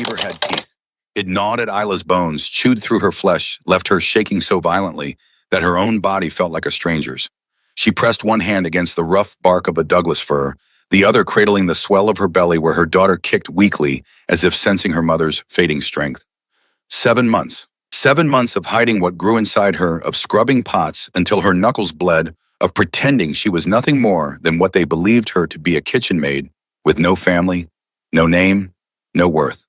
fever had teeth. It gnawed at Isla's bones, chewed through her flesh, left her shaking so violently that her own body felt like a stranger's. She pressed one hand against the rough bark of a Douglas fir, the other cradling the swell of her belly where her daughter kicked weakly as if sensing her mother's fading strength. 7 months. 7 months of hiding what grew inside her, of scrubbing pots until her knuckles bled, of pretending she was nothing more than what they believed her to be, a kitchen maid with no family, no name, no worth.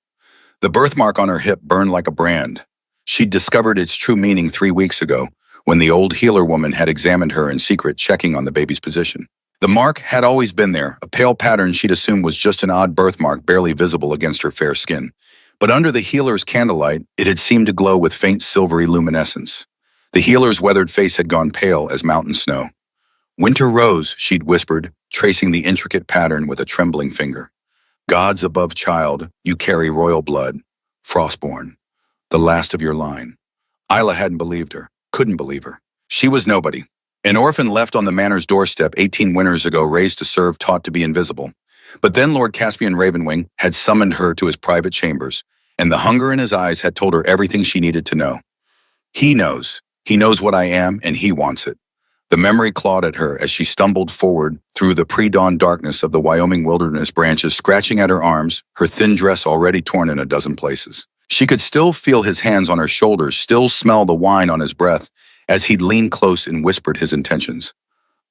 The birthmark on her hip burned like a brand. She'd discovered its true meaning 3 weeks ago, when the old healer woman had examined her in secret, checking on the baby's position. The mark had always been there, a pale pattern she'd assumed was just an odd birthmark barely visible against her fair skin. But under the healer's candlelight, it had seemed to glow with faint silvery luminescence. The healer's weathered face had gone pale as mountain snow. "Winter Rose," she'd whispered, tracing the intricate pattern with a trembling finger. "Gods above child, you carry royal blood. Frostborn, the last of your line." Isla hadn't believed her, couldn't believe her. She was nobody. An orphan left on the manor's doorstep 18 winters ago, raised to serve, taught to be invisible. But then Lord Caspian Ravenwing had summoned her to his private chambers, and the hunger in his eyes had told her everything she needed to know. He knows. He knows what I am, and he wants it. The memory clawed at her as she stumbled forward through the pre-dawn darkness of the Wyoming wilderness, branches scratching at her arms, her thin dress already torn in a dozen places. She could still feel his hands on her shoulders, still smell the wine on his breath, as he'd leaned close and whispered his intentions.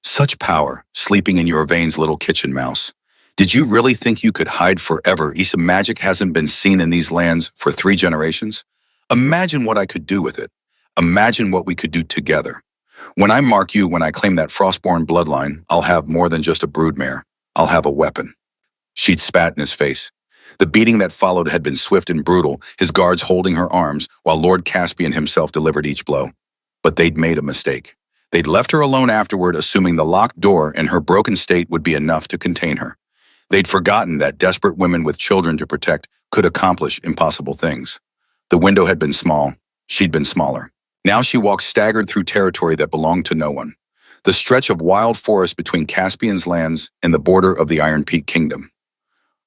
"Such power, sleeping in your veins, little kitchen mouse. Did you really think you could hide forever? Issa magic hasn't been seen in these lands for 3 generations. Imagine what I could do with it. Imagine what we could do together. When I mark you, when I claim that Frostborn bloodline, I'll have more than just a broodmare. I'll have a weapon." She'd spat in his face. The beating that followed had been swift and brutal, his guards holding her arms, while Lord Caspian himself delivered each blow. But they'd made a mistake. They'd left her alone afterward, assuming the locked door and her broken state would be enough to contain her. They'd forgotten that desperate women with children to protect could accomplish impossible things. The window had been small. She'd been smaller. Now she walked staggered through territory that belonged to no one. The stretch of wild forest between Caspian's lands and the border of the Iron Peak Kingdom.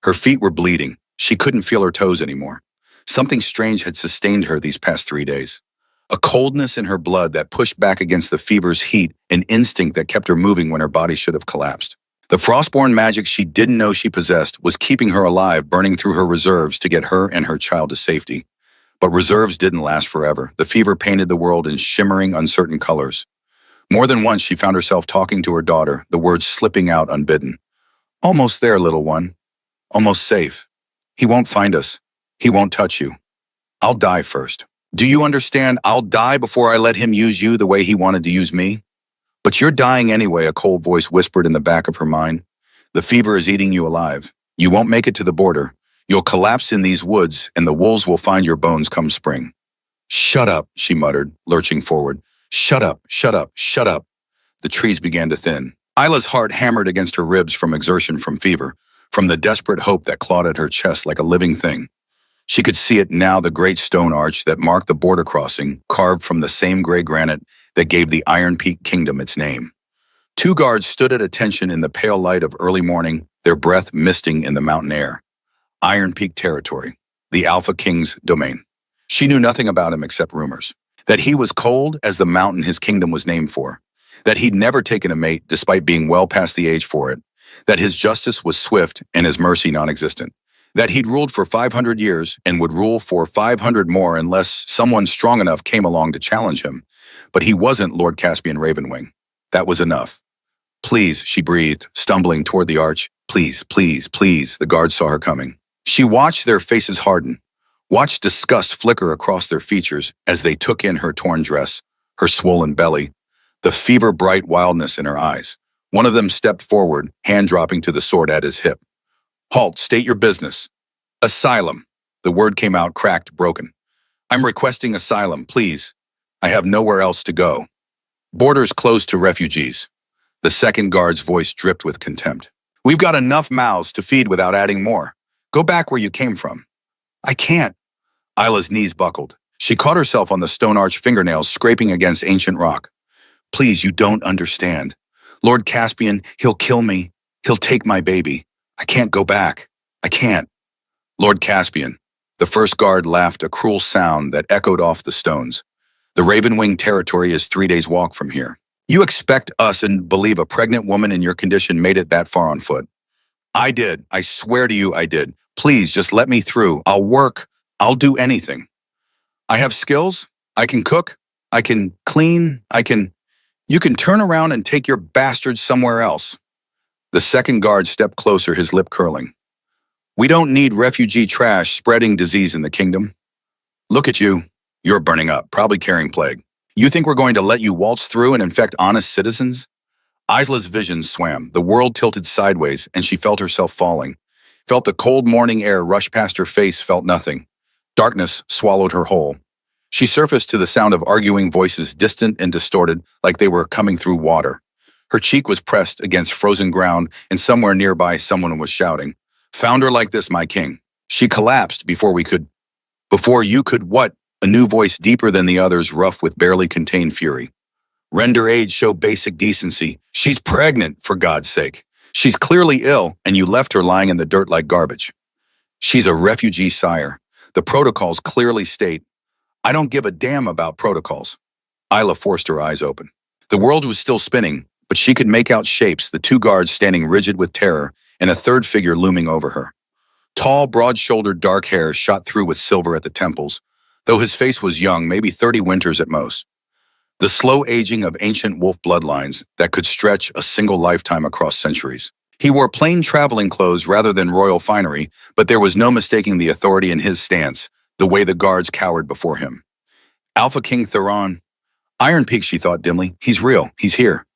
Her feet were bleeding. She couldn't feel her toes anymore. Something strange had sustained her these past 3 days. A coldness in her blood that pushed back against the fever's heat, an instinct that kept her moving when her body should have collapsed. The Frostborn magic she didn't know she possessed was keeping her alive, burning through her reserves to get her and her child to safety. But reserves didn't last forever. The fever painted the world in shimmering, uncertain colors. More than once she found herself talking to her daughter, the words slipping out unbidden. "Almost there, little one. Almost safe. He won't find us. He won't touch you. I'll die first. Do you understand? I'll die before I let him use you the way he wanted to use me." "But you're dying anyway," a cold voice whispered in the back of her mind. "The fever is eating you alive. You won't make it to the border. You'll collapse in these woods, and the wolves will find your bones come spring." "Shut up," she muttered, lurching forward. "Shut up, shut up, shut up." The trees began to thin. Isla's heart hammered against her ribs from exertion, from fever, from the desperate hope that clawed at her chest like a living thing. She could see it now, the great stone arch that marked the border crossing, carved from the same gray granite that gave the Iron Peak Kingdom its name. 2 guards stood at attention in the pale light of early morning, their breath misting in the mountain air. Iron Peak territory, the Alpha King's domain. She knew nothing about him except rumors. That he was cold as the mountain his kingdom was named for. That he'd never taken a mate despite being well past the age for it. That his justice was swift and his mercy non-existent. That he'd ruled for 500 years and would rule for 500 more unless someone strong enough came along to challenge him. But he wasn't Lord Caspian Ravenwing. That was enough. "Please," she breathed, stumbling toward the arch. "Please, please, please." The guards saw her coming. She watched their faces harden, watched disgust flicker across their features as they took in her torn dress, her swollen belly, the fever-bright wildness in her eyes. One of them stepped forward, hand dropping to the sword at his hip. "Halt, state your business." "Asylum." The word came out cracked, broken. "I'm requesting asylum, please. I have nowhere else to go. Borders closed to refugees." The second guard's voice dripped with contempt. "We've got enough mouths to feed without adding more. Go back where you came from." "I can't." Isla's knees buckled. She caught herself on the stone arch, fingernails scraping against ancient rock. "Please, you don't understand. Lord Caspian, he'll kill me. He'll take my baby. I can't go back. I can't." "Lord Caspian." The first guard laughed a cruel sound that echoed off the stones. The Ravenwing territory is 3 days' walk from here. You expect us and believe a pregnant woman in your condition made it that far on foot? I did. I swear to you I did. Please, just let me through. I'll work. I'll do anything. I have skills. I can cook. I can clean. You can turn around and take your bastards somewhere else. The second guard stepped closer, his lip curling. We don't need refugee trash spreading disease in the kingdom. Look at you. You're burning up, probably carrying plague. You think we're going to let you waltz through and infect honest citizens? Isla's vision swam. The world tilted sideways, and she felt herself falling. Felt the cold morning air rush past her face, felt nothing. Darkness swallowed her whole. She surfaced to the sound of arguing voices, distant and distorted, like they were coming through water. Her cheek was pressed against frozen ground, and somewhere nearby someone was shouting, "Found her like this, my king." She collapsed before you could what? A new voice deeper than the others, rough with barely contained fury. Render aid, show basic decency. She's pregnant, for God's sake. She's clearly ill, and you left her lying in the dirt like garbage. She's a refugee, sire. The protocols clearly state, I don't give a damn about protocols. Isla forced her eyes open. The world was still spinning, but she could make out shapes, the two guards standing rigid with terror, and a third figure looming over her. Tall, broad-shouldered, dark hair shot through with silver at the temples, though his face was young, maybe 30 winters at most. The slow aging of ancient wolf bloodlines that could stretch a single lifetime across centuries. He wore plain traveling clothes rather than royal finery, but there was no mistaking the authority in his stance, the way the guards cowered before him. Alpha King Theron. Iron Peak, she thought dimly. He's real. He's here.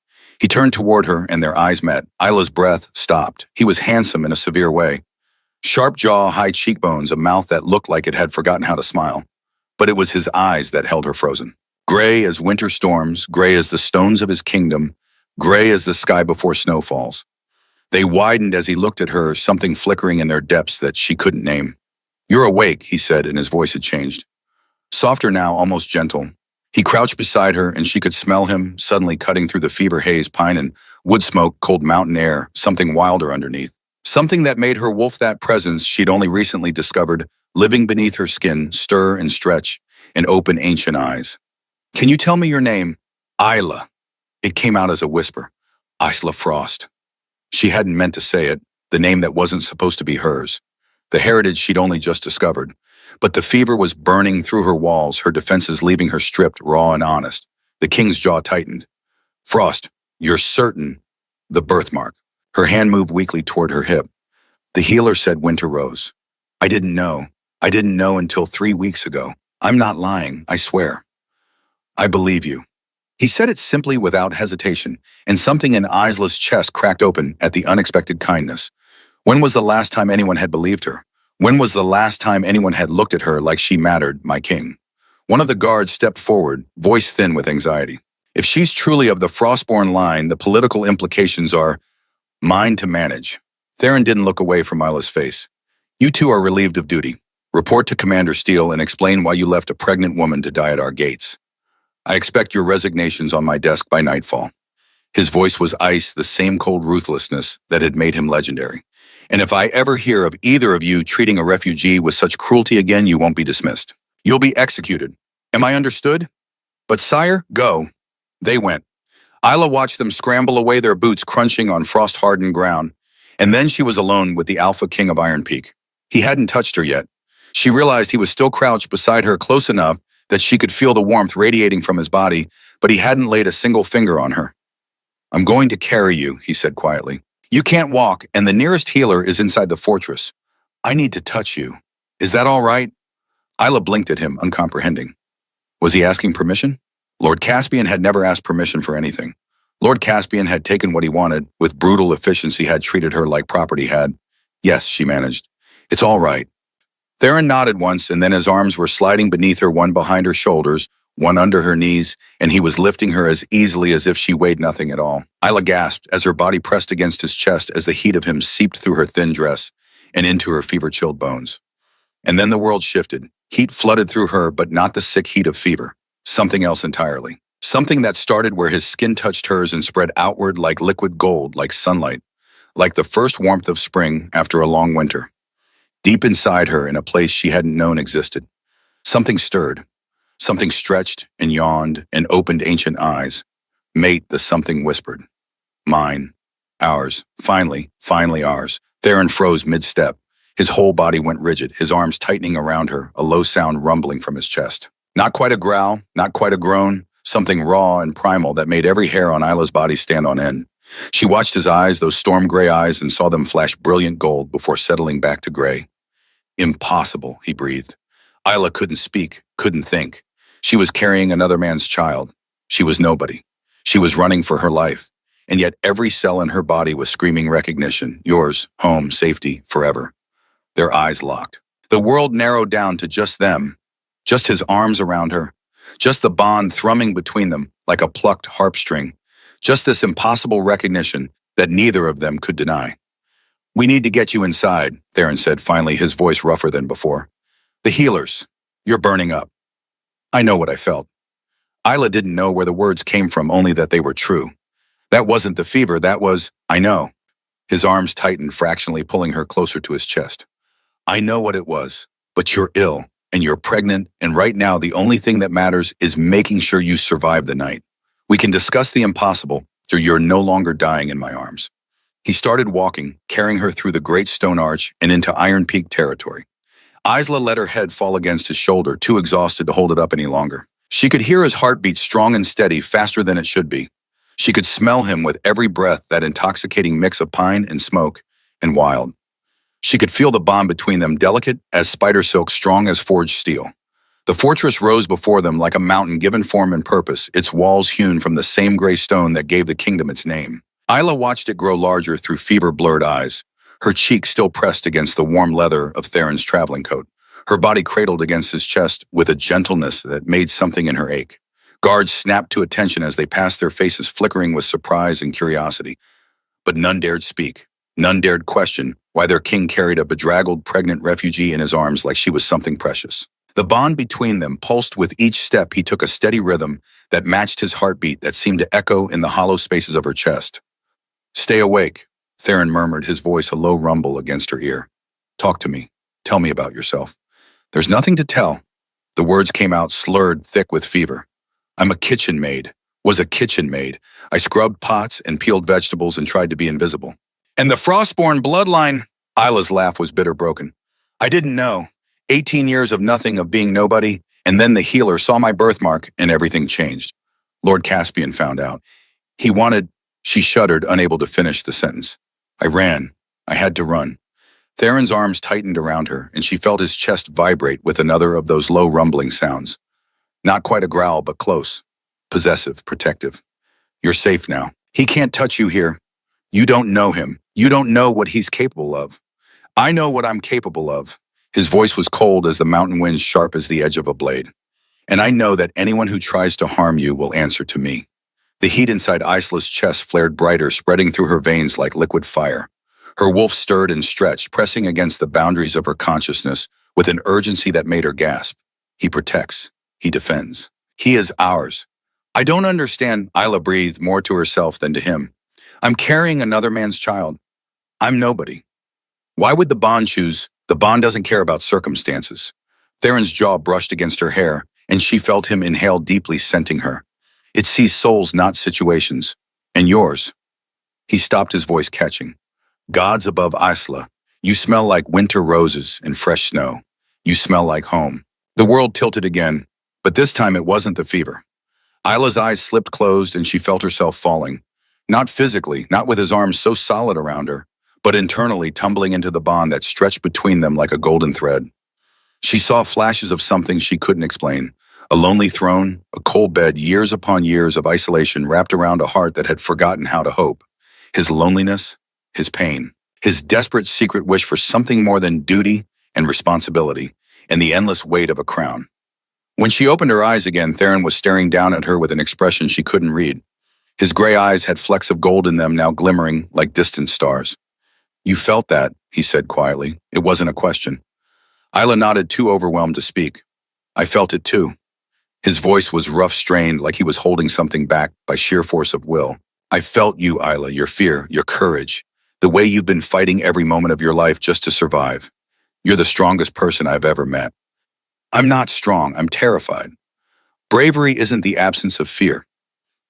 He turned toward her, and their eyes met. Isla's breath stopped. He was handsome in a severe way. Sharp jaw, high cheekbones, a mouth that looked like it had forgotten how to smile. But it was his eyes that held her frozen. Gray as winter storms, gray as the stones of his kingdom, gray as the sky before snow falls. They widened as he looked at her, something flickering in their depths that she couldn't name. You're awake, he said, and his voice had changed. Softer now, almost gentle. He crouched beside her, and she could smell him, suddenly cutting through the fever haze, pine and wood smoke, cold mountain air, something wilder underneath. Something that made her wolf that presence she'd only recently discovered, living beneath her skin, stir and stretch, and open ancient eyes. Can you tell me your name? Isla. It came out as a whisper. Isla Frost. She hadn't meant to say it, the name that wasn't supposed to be hers, the heritage she'd only just discovered. But the fever was burning through her walls, her defenses leaving her stripped, raw and honest. The king's jaw tightened. Frost, you're certain. The birthmark. Her hand moved weakly toward her hip. The healer said Winter Rose. I didn't know. I didn't know until 3 weeks ago. I'm not lying, I swear. I believe you. He said it simply without hesitation, and something in Isla's chest cracked open at the unexpected kindness. When was the last time anyone had believed her? When was the last time anyone had looked at her like she mattered, my king? One of the guards stepped forward, voice thin with anxiety. If she's truly of the Frostborn line, the political implications are mine to manage. Theron didn't look away from Isla's face. You two are relieved of duty. Report to Commander Steele and explain why you left a pregnant woman to die at our gates. I expect your resignations on my desk by nightfall. His voice was ice, the same cold ruthlessness that had made him legendary. And if I ever hear of either of you treating a refugee with such cruelty again, you won't be dismissed. You'll be executed. Am I understood? But sire, go. They went. Isla watched them scramble away, their boots crunching on frost-hardened ground. And then she was alone with the Alpha King of Iron Peak. He hadn't touched her yet. She realized he was still crouched beside her, close enough that she could feel the warmth radiating from his body, but he hadn't laid a single finger on her. I'm going to carry you, he said quietly. You can't walk, and the nearest healer is inside the fortress. I need to touch you. Is that all right? Isla blinked at him, uncomprehending. Was he asking permission? Lord Caspian had never asked permission for anything. Lord Caspian had taken what he wanted, with brutal efficiency had treated her like property had. Yes, she managed. It's all right. Theron nodded once, and then his arms were sliding beneath her, one behind her shoulders, one under her knees, and he was lifting her as easily as if she weighed nothing at all. Isla gasped as her body pressed against his chest as the heat of him seeped through her thin dress and into her fever-chilled bones. And then the world shifted. Heat flooded through her, but not the sick heat of fever. Something else entirely. Something that started where his skin touched hers and spread outward like liquid gold, like sunlight, like the first warmth of spring after a long winter. Deep inside her, in a place she hadn't known existed, something stirred. Something stretched and yawned and opened ancient eyes. Mate, the something whispered. Mine. Ours. Finally ours. Theron froze mid-step. His whole body went rigid, his arms tightening around her, a low sound rumbling from his chest. Not quite a growl, not quite a groan, something raw and primal that made every hair on Isla's body stand on end. She watched his eyes, those storm gray eyes, and saw them flash brilliant gold before settling back to gray. Impossible, he breathed. Isla couldn't speak, couldn't think. She was carrying another man's child. She was nobody. She was running for her life. And yet every cell in her body was screaming recognition, yours, home, safety, forever. Their eyes locked. The world narrowed down to just them, just his arms around her, just the bond thrumming between them like a plucked harp string, just this impossible recognition that neither of them could deny. We need to get you inside, Theron said finally, his voice rougher than before. The healers, you're burning up. I know what I felt. Isla didn't know where the words came from, only that they were true. That wasn't the fever, that was, I know. His arms tightened, fractionally pulling her closer to his chest. I know what it was, but you're ill, and you're pregnant, and right now the only thing that matters is making sure you survive the night. We can discuss the impossible, so you're no longer dying in my arms. He started walking, carrying her through the great stone arch and into Iron Peak territory. Isla let her head fall against his shoulder, too exhausted to hold it up any longer. She could hear his heartbeat strong and steady, faster than it should be. She could smell him with every breath, that intoxicating mix of pine and smoke and wild. She could feel the bond between them, delicate as spider silk, strong as forged steel. The fortress rose before them like a mountain given form and purpose, its walls hewn from the same gray stone that gave the kingdom its name. Isla watched it grow larger through fever-blurred eyes, her cheek still pressed against the warm leather of Theron's traveling coat, her body cradled against his chest with a gentleness that made something in her ache. Guards snapped to attention as they passed, their faces flickering with surprise and curiosity. But none dared speak. None dared question why their king carried a bedraggled, pregnant refugee in his arms like she was something precious. The bond between them pulsed with each step he took, a steady rhythm that matched his heartbeat, that seemed to echo in the hollow spaces of her chest. Stay awake, Theron murmured, his voice a low rumble against her ear. Talk to me. Tell me about yourself. There's nothing to tell. The words came out slurred, thick with fever. I'm a kitchen maid. Was a kitchen maid. I scrubbed pots and peeled vegetables and tried to be invisible. And the Frostborn bloodline... Isla's laugh was bitter, broken. I didn't know. 18 years of nothing, of being nobody, and then the healer saw my birthmark and everything changed. Lord Caspian found out. He wanted... She shuddered, unable to finish the sentence. I ran. I had to run. Theron's arms tightened around her, and she felt his chest vibrate with another of those low rumbling sounds. Not quite a growl, but close. Possessive, protective. You're safe now. He can't touch you here. You don't know him. You don't know what he's capable of. I know what I'm capable of. His voice was cold as the mountain wind, sharp as the edge of a blade. And I know that anyone who tries to harm you will answer to me. The heat inside Isla's chest flared brighter, spreading through her veins like liquid fire. Her wolf stirred and stretched, pressing against the boundaries of her consciousness with an urgency that made her gasp. He protects. He defends. He is ours. I don't understand, Isla breathed, more to herself than to him. I'm carrying another man's child. I'm nobody. Why would the bond choose? The bond doesn't care about circumstances. Theron's jaw brushed against her hair, and she felt him inhale deeply, scenting her. It sees souls, not situations. And yours. He stopped, his voice catching. Gods above Isla, you smell like winter roses and fresh snow. You smell like home. The world tilted again, but this time it wasn't the fever. Isla's eyes slipped closed and she felt herself falling. Not physically, not with his arms so solid around her, but internally tumbling into the bond that stretched between them like a golden thread. She saw flashes of something she couldn't explain. A lonely throne, a cold bed, years upon years of isolation wrapped around a heart that had forgotten how to hope. His loneliness, his pain, his desperate secret wish for something more than duty and responsibility, and the endless weight of a crown. When she opened her eyes again, Theron was staring down at her with an expression she couldn't read. His gray eyes had flecks of gold in them, now glimmering like distant stars. You felt that, he said quietly. It wasn't a question. Isla nodded, too overwhelmed to speak. I felt it too. His voice was rough, strained, like he was holding something back by sheer force of will. I felt you, Isla, your fear, your courage, the way you've been fighting every moment of your life just to survive. You're the strongest person I've ever met. I'm not strong, I'm terrified. Bravery isn't the absence of fear.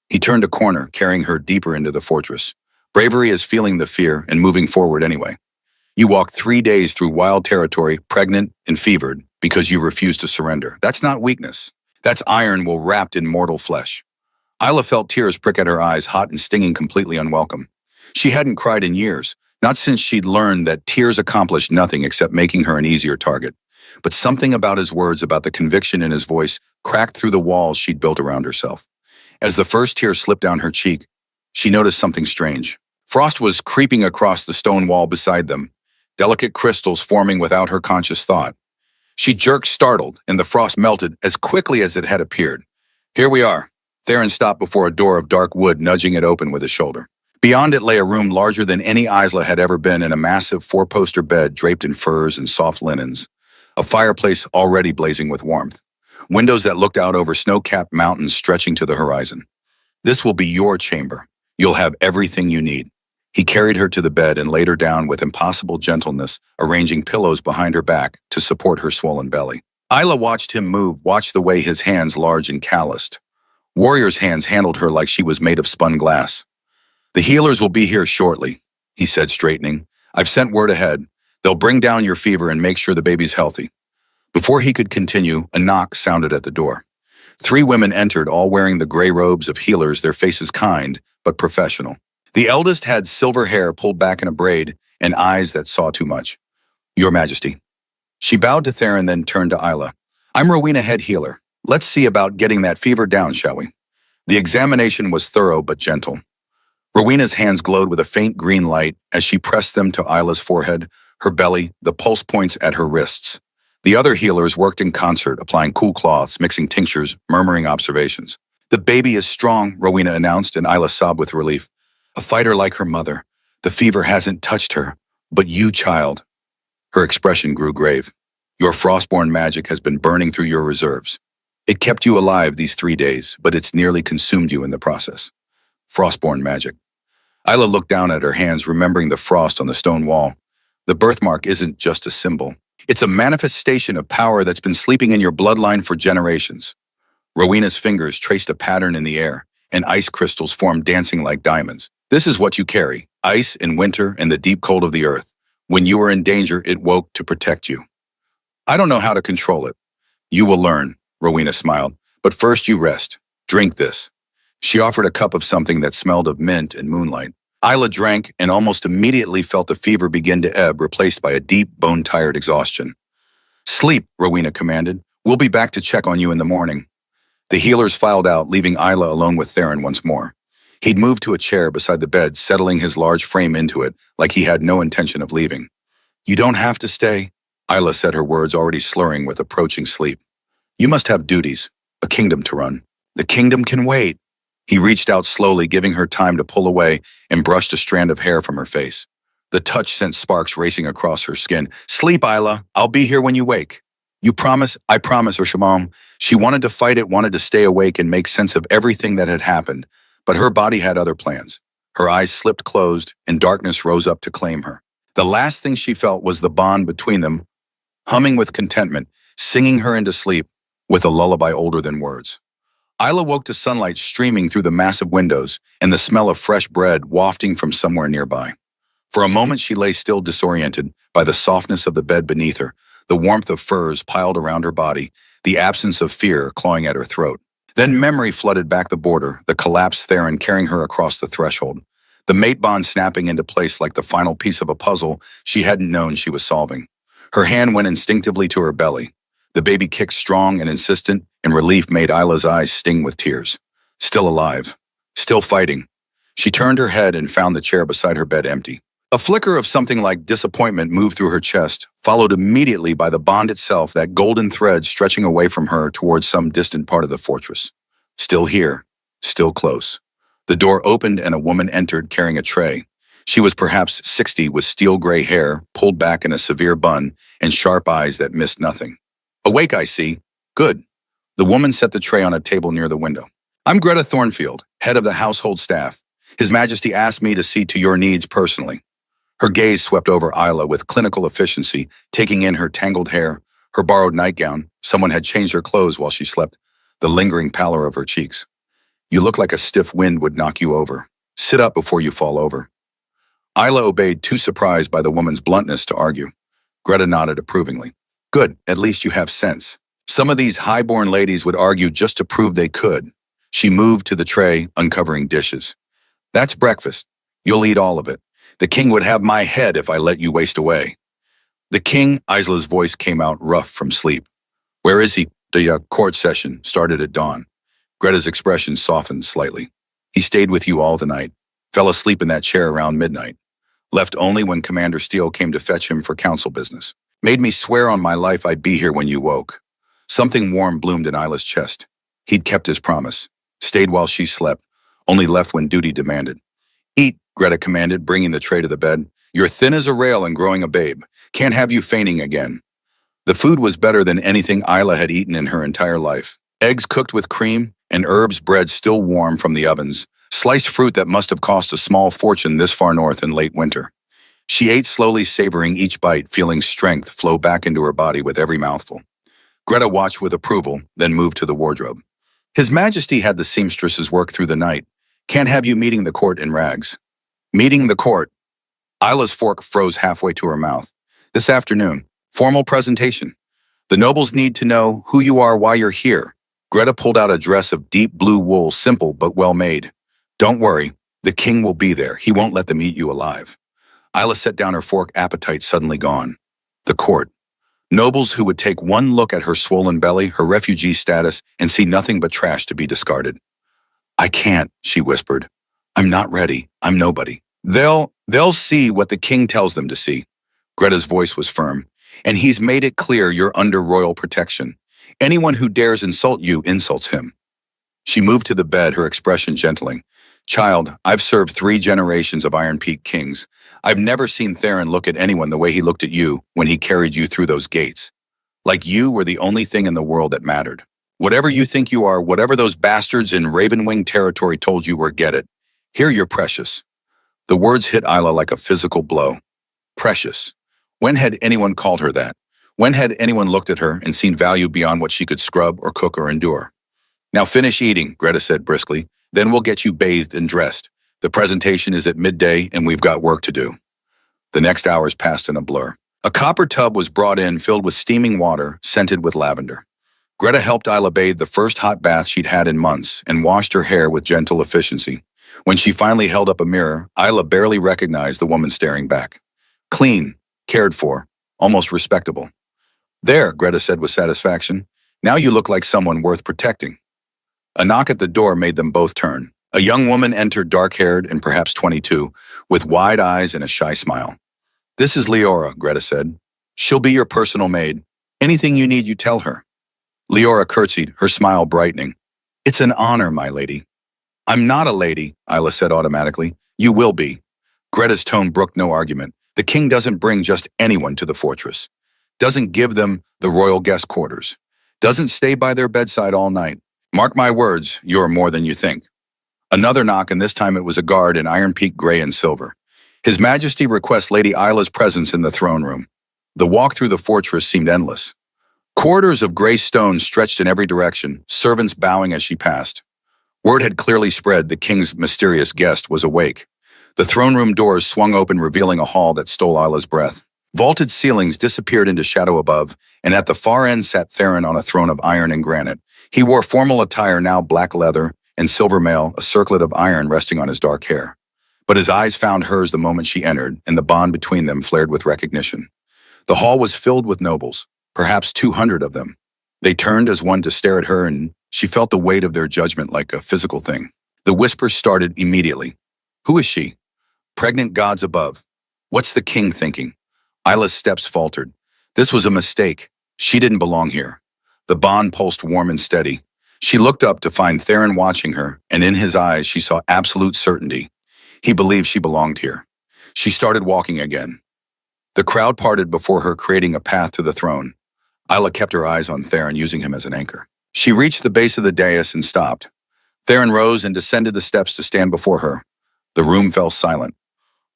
He turned a corner, carrying her deeper into the fortress. Bravery is feeling the fear and moving forward anyway. You walked 3 days through wild territory, pregnant and fevered, because you refused to surrender. That's not weakness. That's iron will wrapped in mortal flesh. Isla felt tears prick at her eyes, hot and stinging, completely unwelcome. She hadn't cried in years, not since she'd learned that tears accomplished nothing except making her an easier target. But something about his words, about the conviction in his voice, cracked through the walls she'd built around herself. As the first tear slipped down her cheek, she noticed something strange. Frost was creeping across the stone wall beside them, delicate crystals forming without her conscious thought. She jerked, startled, and the frost melted as quickly as it had appeared. Here we are. Theron stopped before a door of dark wood, nudging it open with his shoulder. Beyond it lay a room larger than any Isla had ever been, in a massive four-poster bed draped in furs and soft linens, a fireplace already blazing with warmth, windows that looked out over snow-capped mountains stretching to the horizon. This will be your chamber. You'll have everything you need. He carried her to the bed and laid her down with impossible gentleness, arranging pillows behind her back to support her swollen belly. Isla watched him move, watched the way his hands, large and calloused. Warrior's hands handled her like she was made of spun glass. The healers will be here shortly, he said, straightening. I've sent word ahead. They'll bring down your fever and make sure the baby's healthy. Before he could continue, a knock sounded at the door. 3 women entered, all wearing the gray robes of healers, their faces kind but professional. The eldest had silver hair pulled back in a braid and eyes that saw too much. Your Majesty. She bowed to Theron, then turned to Isla. I'm Rowena, head healer. Let's see about getting that fever down, shall we? The examination was thorough but gentle. Rowena's hands glowed with a faint green light as she pressed them to Isla's forehead, her belly, the pulse points at her wrists. The other healers worked in concert, applying cool cloths, mixing tinctures, murmuring observations. The baby is strong, Rowena announced, and Isla sobbed with relief. A fighter like her mother. The fever hasn't touched her. But you, child. Her expression grew grave. Your frostborn magic has been burning through your reserves. It kept you alive these 3 days, but it's nearly consumed you in the process. Frostborn magic. Isla looked down at her hands, remembering the frost on the stone wall. The birthmark isn't just a symbol. It's a manifestation of power that's been sleeping in your bloodline for generations. Rowena's fingers traced a pattern in the air, and ice crystals formed, dancing like diamonds. This is what you carry, ice in winter and the deep cold of the earth. When you were in danger, it woke to protect you. I don't know how to control it. You will learn, Rowena smiled. But first you rest. Drink this. She offered a cup of something that smelled of mint and moonlight. Isla drank and almost immediately felt the fever begin to ebb, replaced by a deep, bone-tired exhaustion. Sleep, Rowena commanded. We'll be back to check on you in the morning. The healers filed out, leaving Isla alone with Theron once more. He'd moved to a chair beside the bed, settling his large frame into it like he had no intention of leaving. You don't have to stay, Isla said, her words already slurring with approaching sleep. You must have duties, a kingdom to run. The kingdom can wait. He reached out slowly, giving her time to pull away, and brushed a strand of hair from her face. The touch sent sparks racing across her skin. Sleep, Isla. I'll be here when you wake. You promise? I promise, Urshamam. She wanted to fight it, wanted to stay awake and make sense of everything that had happened. But her body had other plans. Her eyes slipped closed, and darkness rose up to claim her. The last thing she felt was the bond between them, humming with contentment, singing her into sleep with a lullaby older than words. Isla woke to sunlight streaming through the massive windows and the smell of fresh bread wafting from somewhere nearby. For a moment she lay still, disoriented by the softness of the bed beneath her, the warmth of furs piled around her body, the absence of fear clawing at her throat. Then memory flooded back the border, the collapsed Theron carrying her across the threshold, the mate bond snapping into place like the final piece of a puzzle she hadn't known she was solving. Her hand went instinctively to her belly. The baby kicked strong and insistent, and relief made Isla's eyes sting with tears. Still alive. Still fighting. She turned her head and found the chair beside her bed empty. A flicker of something like disappointment moved through her chest, followed immediately by the bond itself, that golden thread stretching away from her towards some distant part of the fortress. Still here. Still close. The door opened and a woman entered carrying a tray. She was perhaps 60, with steel-gray hair pulled back in a severe bun and sharp eyes that missed nothing. Awake, I see. Good. The woman set the tray on a table near the window. I'm Greta Thornfield, head of the household staff. His Majesty asked me to see to your needs personally. Her gaze swept over Isla with clinical efficiency, taking in her tangled hair, her borrowed nightgown. Someone had changed her clothes while she slept, the lingering pallor of her cheeks. You look like a stiff wind would knock you over. Sit up before you fall over. Isla obeyed, too surprised by the woman's bluntness to argue. Greta nodded approvingly. Good, at least you have sense. Some of these high-born ladies would argue just to prove they could. She moved to the tray, uncovering dishes. That's breakfast. You'll eat all of it. The king would have my head if I let you waste away. The king, Isla's voice came out rough from sleep. Where is he? The court session started at dawn. Greta's expression softened slightly. He stayed with you all the night. Fell asleep in that chair around midnight. Left only when Commander Steele came to fetch him for council business. Made me swear on my life I'd be here when you woke. Something warm bloomed in Isla's chest. He'd kept his promise. Stayed while she slept. Only left when duty demanded. Eat, Greta commanded, bringing the tray to the bed. You're thin as a rail and growing a babe. Can't have you fainting again. The food was better than anything Isla had eaten in her entire life. Eggs cooked with cream and herbs, bread still warm from the ovens. Sliced fruit that must have cost a small fortune this far north in late winter. She ate slowly, savoring each bite, feeling strength flow back into her body with every mouthful. Greta watched with approval, then moved to the wardrobe. His Majesty had the seamstresses work through the night. Can't have you meeting the court in rags. Meeting the court. Isla's fork froze halfway to her mouth. This afternoon, formal presentation. The nobles need to know who you are, why you're here. Greta pulled out a dress of deep blue wool, simple but well made. Don't worry, the king will be there. He won't let them eat you alive. Isla set down her fork, appetite suddenly gone. The court. Nobles who would take one look at her swollen belly, her refugee status, and see nothing but trash to be discarded. I can't, she whispered. I'm not ready. I'm nobody. They'll see what the king tells them to see. Greta's voice was firm. And he's made it clear you're under royal protection. Anyone who dares insult you insults him. She moved to the bed, her expression gentling. Child, I've served 3 generations of Iron Peak kings. I've never seen Theron look at anyone the way he looked at you when he carried you through those gates. Like you were the only thing in the world that mattered. Whatever you think you are, whatever those bastards in Ravenwing territory told you were, get it. Here you're precious. The words hit Isla like a physical blow. Precious. When had anyone called her that? When had anyone looked at her and seen value beyond what she could scrub or cook or endure? Now finish eating, Greta said briskly. Then we'll get you bathed and dressed. The presentation is at midday and we've got work to do. The next hours passed in a blur. A copper tub was brought in filled with steaming water, scented with lavender. Greta helped Isla bathe, the first hot bath she'd had in months, and washed her hair with gentle efficiency. When she finally held up a mirror, Isla barely recognized the woman staring back. Clean, cared for, almost respectable. There, Greta said with satisfaction. Now you look like someone worth protecting. A knock at the door made them both turn. A young woman entered, dark-haired and perhaps 22, with wide eyes and a shy smile. This is Leora, Greta said. She'll be your personal maid. Anything you need, you tell her. Leora curtsied, her smile brightening. It's an honor, my lady. I'm not a lady, Isla said automatically. You will be. Greta's tone brooked no argument. The king doesn't bring just anyone to the fortress. Doesn't give them the royal guest quarters. Doesn't stay by their bedside all night. Mark my words, you're more than you think. Another knock, and this time it was a guard in Iron Peak gray and silver. His Majesty requests Lady Isla's presence in the throne room. The walk through the fortress seemed endless. Corridors of gray stone stretched in every direction, servants bowing as she passed. Word had clearly spread the king's mysterious guest was awake. The throne room doors swung open, revealing a hall that stole Isla's breath. Vaulted ceilings disappeared into shadow above, and at the far end sat Theron on a throne of iron and granite. He wore formal attire, now black leather and silver mail, a circlet of iron resting on his dark hair. But his eyes found hers the moment she entered, and the bond between them flared with recognition. The hall was filled with nobles, perhaps 200 of them. They turned as one to stare at her, and she felt the weight of their judgment like a physical thing. The whispers started immediately. Who is she? Pregnant gods above. What's the king thinking? Isla's steps faltered. This was a mistake. She didn't belong here. The bond pulsed warm and steady. She looked up to find Theron watching her, and in his eyes she saw absolute certainty. He believed she belonged here. She started walking again. The crowd parted before her, creating a path to the throne. Isla kept her eyes on Theron, using him as an anchor. She reached the base of the dais and stopped. Theron rose and descended the steps to stand before her. The room fell silent.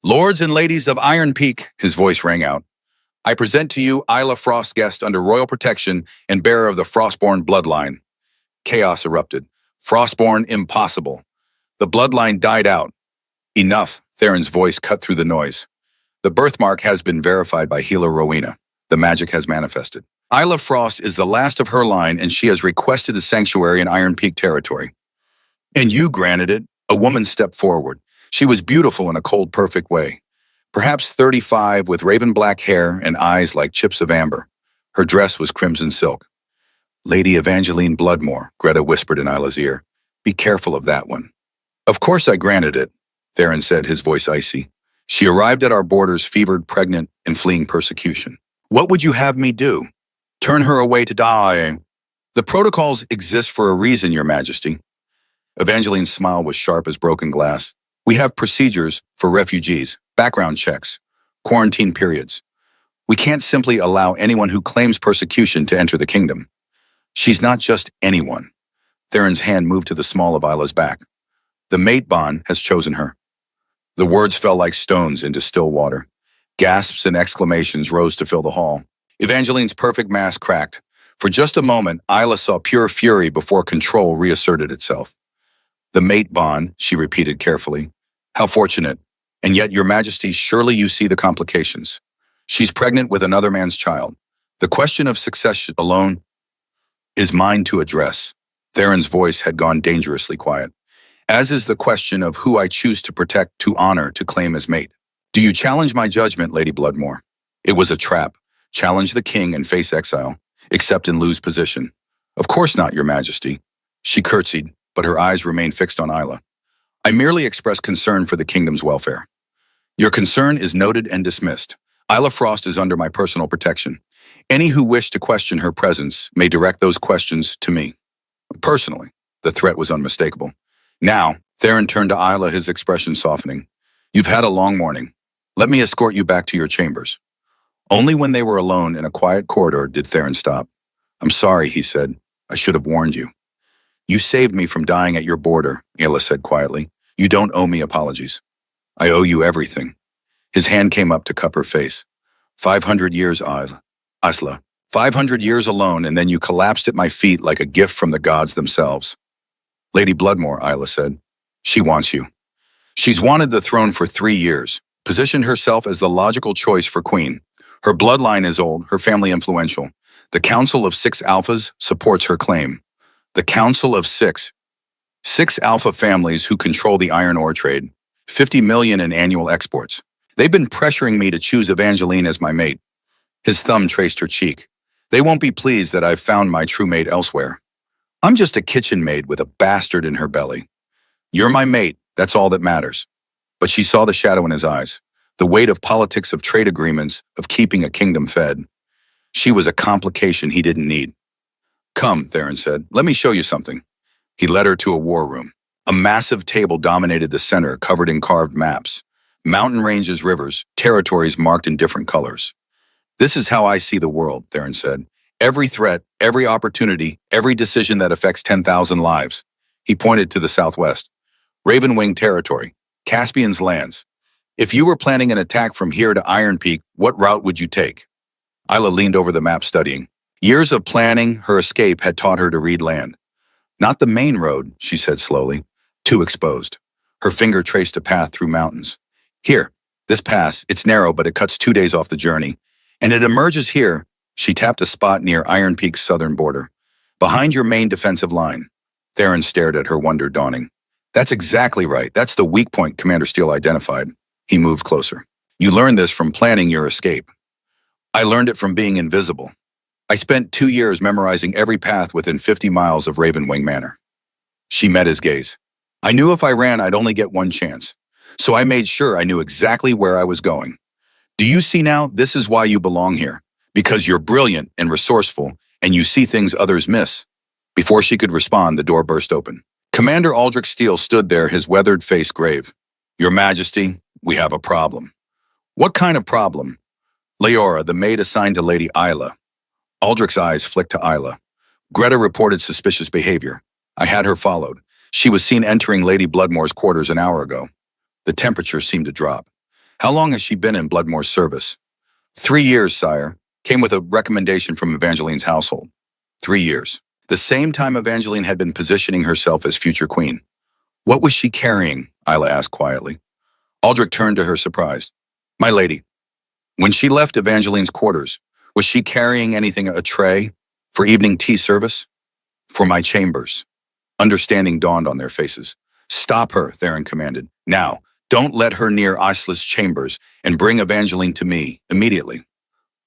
Lords and ladies of Iron Peak, his voice rang out. I present to you Isla Frostguest under royal protection and bearer of the Frostborn bloodline. Chaos erupted. Frostborn impossible. The bloodline died out. Enough, Theron's voice cut through the noise. The birthmark has been verified by Healer Rowena. The magic has manifested. Isla Frost is the last of her line, and she has requested a sanctuary in Iron Peak territory. And you granted it. A woman stepped forward. She was beautiful in a cold, perfect way. Perhaps 35, with raven black hair and eyes like chips of amber. Her dress was crimson silk. Lady Evangeline Bloodmore, Greta whispered in Isla's ear. Be careful of that one. Of course I granted it, Theron said, his voice icy. She arrived at our borders fevered, pregnant, and fleeing persecution. What would you have me do? Turn her away to die? The protocols exist for a reason, Your Majesty. Evangeline's smile was sharp as broken glass. We have procedures for refugees, background checks, quarantine periods. We can't simply allow anyone who claims persecution to enter the kingdom. She's not just anyone. Theron's hand moved to the small of Isla's back. The mate bond has chosen her. The words fell like stones into still water. Gasps and exclamations rose to fill the hall. Evangeline's perfect mask cracked. For just a moment, Isla saw pure fury before control reasserted itself. The mate bond, she repeated carefully. How fortunate. And yet, Your Majesty, surely you see the complications. She's pregnant with another man's child. The question of succession alone is mine to address. Theron's voice had gone dangerously quiet. As is the question of who I choose to protect, to honor, to claim as mate. Do you challenge my judgment, Lady Bloodmore? It was a trap. Challenge the king and face exile, accept and lose position. Of course not, Your Majesty. She curtsied, but her eyes remained fixed on Isla. I merely express concern for the kingdom's welfare. Your concern is noted and dismissed. Isla Frost is under my personal protection. Any who wish to question her presence may direct those questions to me. Personally, the threat was unmistakable. Now, Theron turned to Isla, his expression softening. You've had a long morning. Let me escort you back to your chambers. Only when they were alone in a quiet corridor did Theron stop. I'm sorry, he said. I should have warned you. You saved me from dying at your border, Isla said quietly. You don't owe me apologies. I owe you everything. His hand came up to cup her face. 500 years, Isla. 500 years alone, and then you collapsed at my feet like a gift from the gods themselves. Lady Bloodmore, Isla said. She wants you. She's wanted the throne for 3 years, positioned herself as the logical choice for queen. Her bloodline is old, her family influential. The Council of 6 Alphas supports her claim. The Council of 6 alpha families who control the iron ore trade, 50 million in annual exports. They've been pressuring me to choose Evangeline as my mate. His thumb traced her cheek. They won't be pleased that I've found my true mate elsewhere. I'm just a kitchen maid with a bastard in her belly. You're my mate, that's all that matters. But she saw the shadow in his eyes, the weight of politics, of trade agreements, of keeping a kingdom fed. She was a complication he didn't need. Come, Theron said, let me show you something. He led her to a war room. A massive table dominated the center, covered in carved maps. Mountain ranges, rivers, territories marked in different colors. This is how I see the world, Theron said. Every threat, every opportunity, every decision that affects 10,000 lives. He pointed to the southwest. Ravenwing territory, Caspian's lands. If you were planning an attack from here to Iron Peak, what route would you take? Isla leaned over the map studying. Years of planning, her escape had taught her to read land. Not the main road, she said slowly. Too exposed. Her finger traced a path through mountains. Here, this pass, it's narrow, but it cuts 2 days off the journey. And it emerges here. She tapped a spot near Iron Peak's southern border. Behind your main defensive line. Theron stared at her, wonder dawning. That's exactly right. That's the weak point Commander Steele identified. He moved closer. You learned this from planning your escape. I learned it from being invisible. I spent 2 years memorizing every path within 50 miles of Ravenwing Manor. She met his gaze. I knew if I ran, I'd only get one chance. So I made sure I knew exactly where I was going. Do you see now? This is why you belong here. Because you're brilliant and resourceful, and you see things others miss. Before she could respond, the door burst open. Commander Aldrich Steele stood there, his weathered face grave. Your Majesty, we have a problem. What kind of problem? Leora, the maid assigned to Lady Isla. Aldrich's eyes flicked to Isla. Greta reported suspicious behavior. I had her followed. She was seen entering Lady Bloodmore's quarters an hour ago. The temperature seemed to drop. How long has she been in Bloodmore's service? 3 years, sire. Came with a recommendation from Evangeline's household. 3 years. The same time Evangeline had been positioning herself as future queen. What was she carrying? Isla asked quietly. Aldrich turned to her surprised. My lady, when she left Evangeline's quarters, was she carrying anything, a tray? For evening tea service? For my chambers. Understanding dawned on their faces. Stop her, Theron commanded. Now, don't let her near Isla's chambers and bring Evangeline to me, immediately.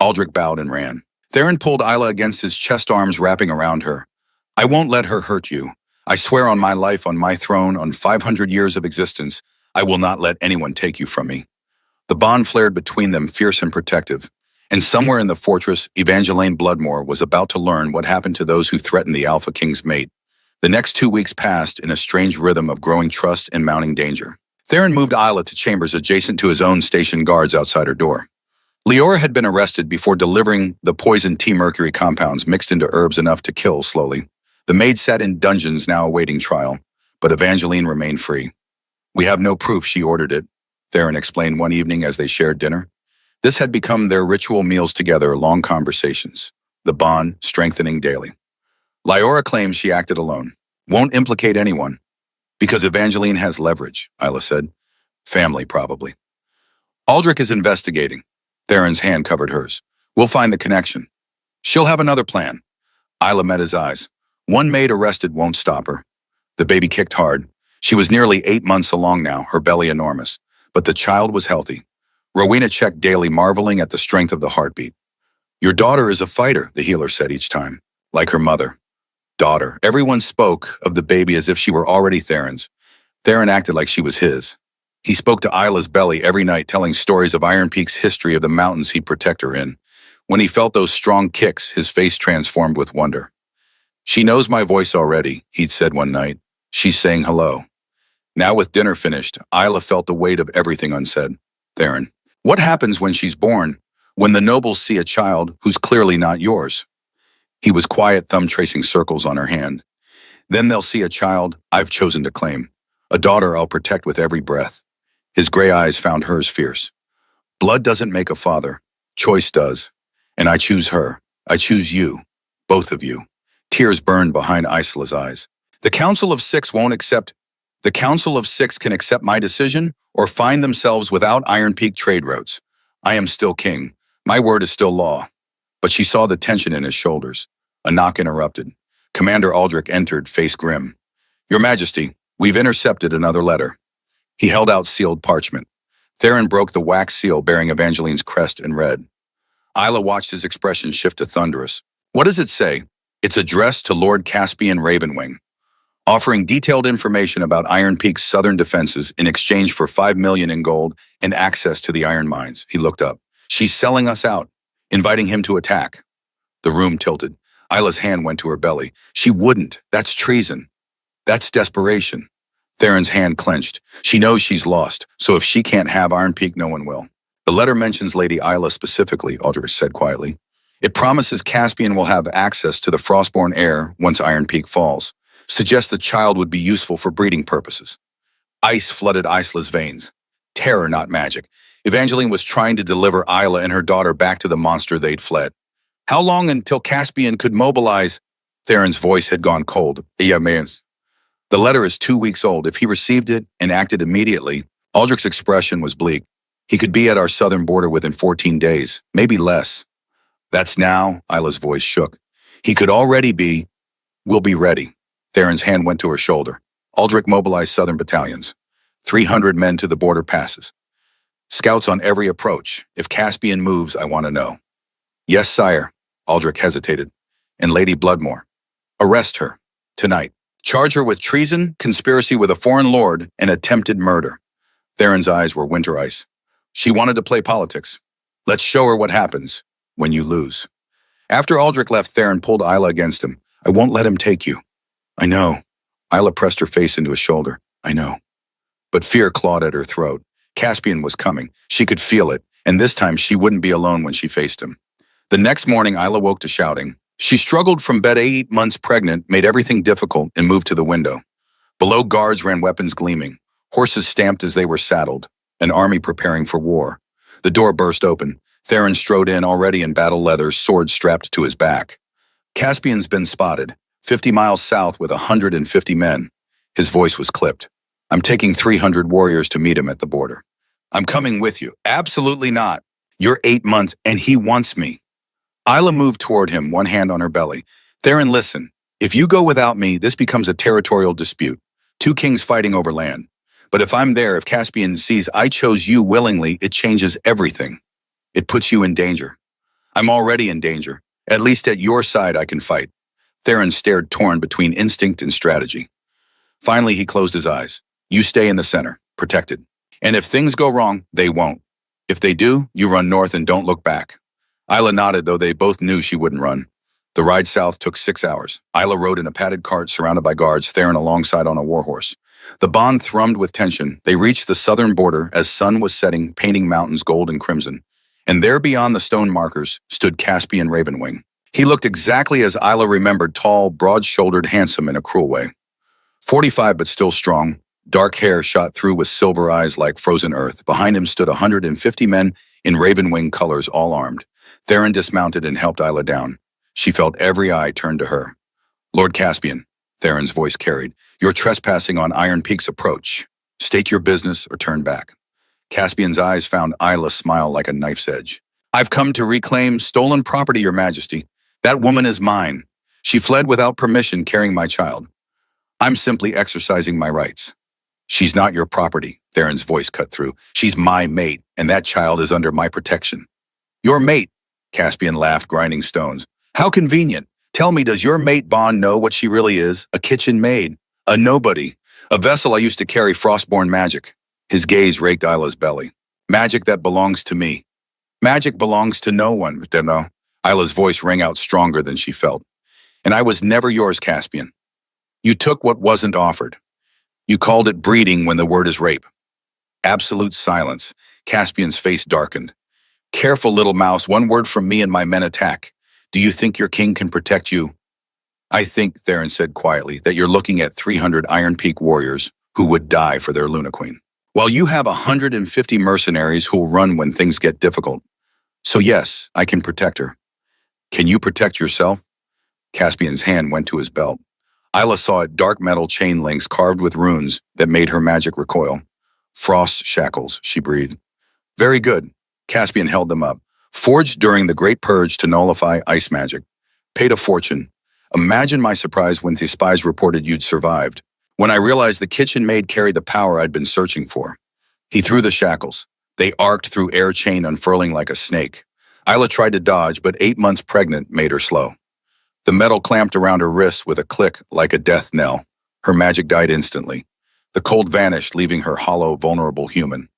Aldrich bowed and ran. Theron pulled Isla against his chest, arms wrapping around her. I won't let her hurt you. I swear on my life, on my throne, on 500 years of existence, I will not let anyone take you from me. The bond flared between them, fierce and protective. And somewhere in the fortress, Evangeline Bloodmore was about to learn what happened to those who threatened the Alpha King's mate. The next 2 weeks passed in a strange rhythm of growing trust and mounting danger. Theron moved Isla to chambers adjacent to his own, stationed guards outside her door. Leora had been arrested before delivering the poison T-mercury compounds mixed into herbs enough to kill slowly. The maid sat in dungeons now awaiting trial, but Evangeline remained free. We have no proof she ordered it, Theron explained one evening as they shared dinner. This had become their ritual meals together, long conversations, the bond strengthening daily. Leora claims she acted alone. Won't implicate anyone. Because Evangeline has leverage, Isla said. Family, probably. Aldrich is investigating. Theron's hand covered hers. We'll find the connection. She'll have another plan. Isla met his eyes. One maid arrested won't stop her. The baby kicked hard. She was nearly 8 months along now, her belly enormous. But the child was healthy. Rowena checked daily, marveling at the strength of the heartbeat. Your daughter is a fighter, the healer said each time. Like her mother. Daughter. Everyone spoke of the baby as if she were already Theron's. Theron acted like she was his. He spoke to Isla's belly every night, telling stories of Iron Peak's history, of the mountains he'd protect her in. When he felt those strong kicks, his face transformed with wonder. She knows my voice already, he'd said one night. She's saying hello. Now with dinner finished, Isla felt the weight of everything unsaid. Theron, what happens when she's born? When the nobles see a child who's clearly not yours? He was quiet, thumb tracing circles on her hand. Then they'll see a child I've chosen to claim. A daughter I'll protect with every breath. His gray eyes found hers fierce. Blood doesn't make a father. Choice does. And I choose her. I choose you. Both of you. Tears burned behind Isla's eyes. The Council of Six won't accept. The Council of Six can accept my decision or find themselves without Iron Peak trade routes. I am still king. My word is still law. But she saw the tension in his shoulders. A knock interrupted. Commander Aldrich entered, face grim. Your Majesty, we've intercepted another letter. He held out sealed parchment. Theron broke the wax seal bearing Evangeline's crest and read. Isla watched his expression shift to thunderous. What does it say? It's addressed to Lord Caspian Ravenwing, offering detailed information about Iron Peak's southern defenses in exchange for 5 million in gold and access to the iron mines. He looked up. She's selling us out, inviting him to attack. The room tilted. Isla's hand went to her belly. She wouldn't. That's treason. That's desperation. Theron's hand clenched. She knows she's lost, so if she can't have Iron Peak, no one will. The letter mentions Lady Isla specifically, Aldrich said quietly. It promises Caspian will have access to the Frostborn heir once Iron Peak falls. Suggests the child would be useful for breeding purposes. Ice flooded Isla's veins. Terror, not magic. Evangeline was trying to deliver Isla and her daughter back to the monster they'd fled. How long until Caspian could mobilize? Theron's voice had gone cold. The letter is 2 weeks old. If he received it and acted immediately, Aldrich's expression was bleak. He could be at our southern border within 14 days, maybe less. That's now, Isla's voice shook. He could already be. We'll be ready. Theron's hand went to her shoulder. Aldrich mobilized southern battalions. 300 men to the border passes. Scouts on every approach. If Caspian moves, I want to know. Yes, sire. Aldrich hesitated. And Lady Bloodmore. Arrest her. Tonight. Charge her with treason, conspiracy with a foreign lord, and attempted murder. Theron's eyes were winter ice. She wanted to play politics. Let's show her what happens when you lose. After Aldrich left, Theron pulled Isla against him. I won't let him take you. I know. Isla pressed her face into his shoulder. I know. But fear clawed at her throat. Caspian was coming. She could feel it, and this time she wouldn't be alone when she faced him. The next morning, Isla woke to shouting. She struggled from bed, 8 months pregnant, made everything difficult, and moved to the window. Below, guards ran, weapons gleaming. Horses stamped as they were saddled. an army preparing for war. The door burst open. Theron strode in, already in battle leather, sword strapped to his back. Caspian's been spotted, 50 miles south with 150 men. His voice was clipped. I'm taking 300 warriors to meet him at the border. I'm coming with you. Absolutely not. You're 8 months and he wants me. Isla moved toward him, one hand on her belly. Theron, listen. If you go without me, this becomes a territorial dispute. 2 kings fighting over land. But if I'm there, if Caspian sees I chose you willingly, it changes everything. It puts you in danger. I'm already in danger. At least at your side I can fight. Theron stared, torn between instinct and strategy. Finally, he closed his eyes. You stay in the center, protected. And if things go wrong, they won't. If they do, you run north and don't look back. Isla nodded, though they both knew she wouldn't run. The ride south took 6 hours. Isla rode in a padded cart surrounded by guards, Theron alongside on a warhorse. The bond thrummed with tension. They reached the southern border as sun was setting, painting mountains gold and crimson. And there beyond the stone markers stood Caspian Ravenwing. He looked exactly as Isla remembered, tall, broad-shouldered, handsome in a cruel way. 45 but still strong. Dark hair shot through with silver eyes like frozen earth. Behind him stood 150 men in Ravenwing colors, all armed. Theron dismounted and helped Isla down. She felt every eye turned to her. Lord Caspian, Theron's voice carried, you're trespassing on Iron Peak's approach. State your business or turn back. Caspian's eyes found Isla's smile like a knife's edge. I've come to reclaim stolen property, Your Majesty. That woman is mine. She fled without permission, carrying my child. I'm simply exercising my rights. She's not your property, Theron's voice cut through. She's my mate, and that child is under my protection. Your mate, Caspian laughed, grinding stones. How convenient. Tell me, does your mate Bond know what she really is? A kitchen maid, a nobody, a vessel I used to carry frostborn magic. His gaze raked Isla's belly. Magic that belongs to me. Magic belongs to no one, Deno. Isla's voice rang out stronger than she felt. And I was never yours, Caspian. You took what wasn't offered. You called it breeding when the word is rape. Absolute silence. Caspian's face darkened. Careful, little mouse, one word from me and my men attack. Do you think your king can protect you? I think, Theron said quietly, that you're looking at 300 Iron Peak warriors who would die for their Luna Queen, while you have 150 mercenaries who'll run when things get difficult. So yes, I can protect her. Can you protect yourself? Caspian's hand went to his belt. Isla saw it, dark metal chain links carved with runes that made her magic recoil. Frost shackles, she breathed. Very good. Caspian held them up. Forged during the Great Purge to nullify ice magic. Paid a fortune. Imagine my surprise when the spies reported you'd survived. When I realized the kitchen maid carried the power I'd been searching for. He threw the shackles. They arced through air chain, unfurling like a snake. Isla tried to dodge, but 8 months pregnant made her slow. The metal clamped around her wrists with a click like a death knell. Her magic died instantly. The cold vanished, leaving her hollow, vulnerable human.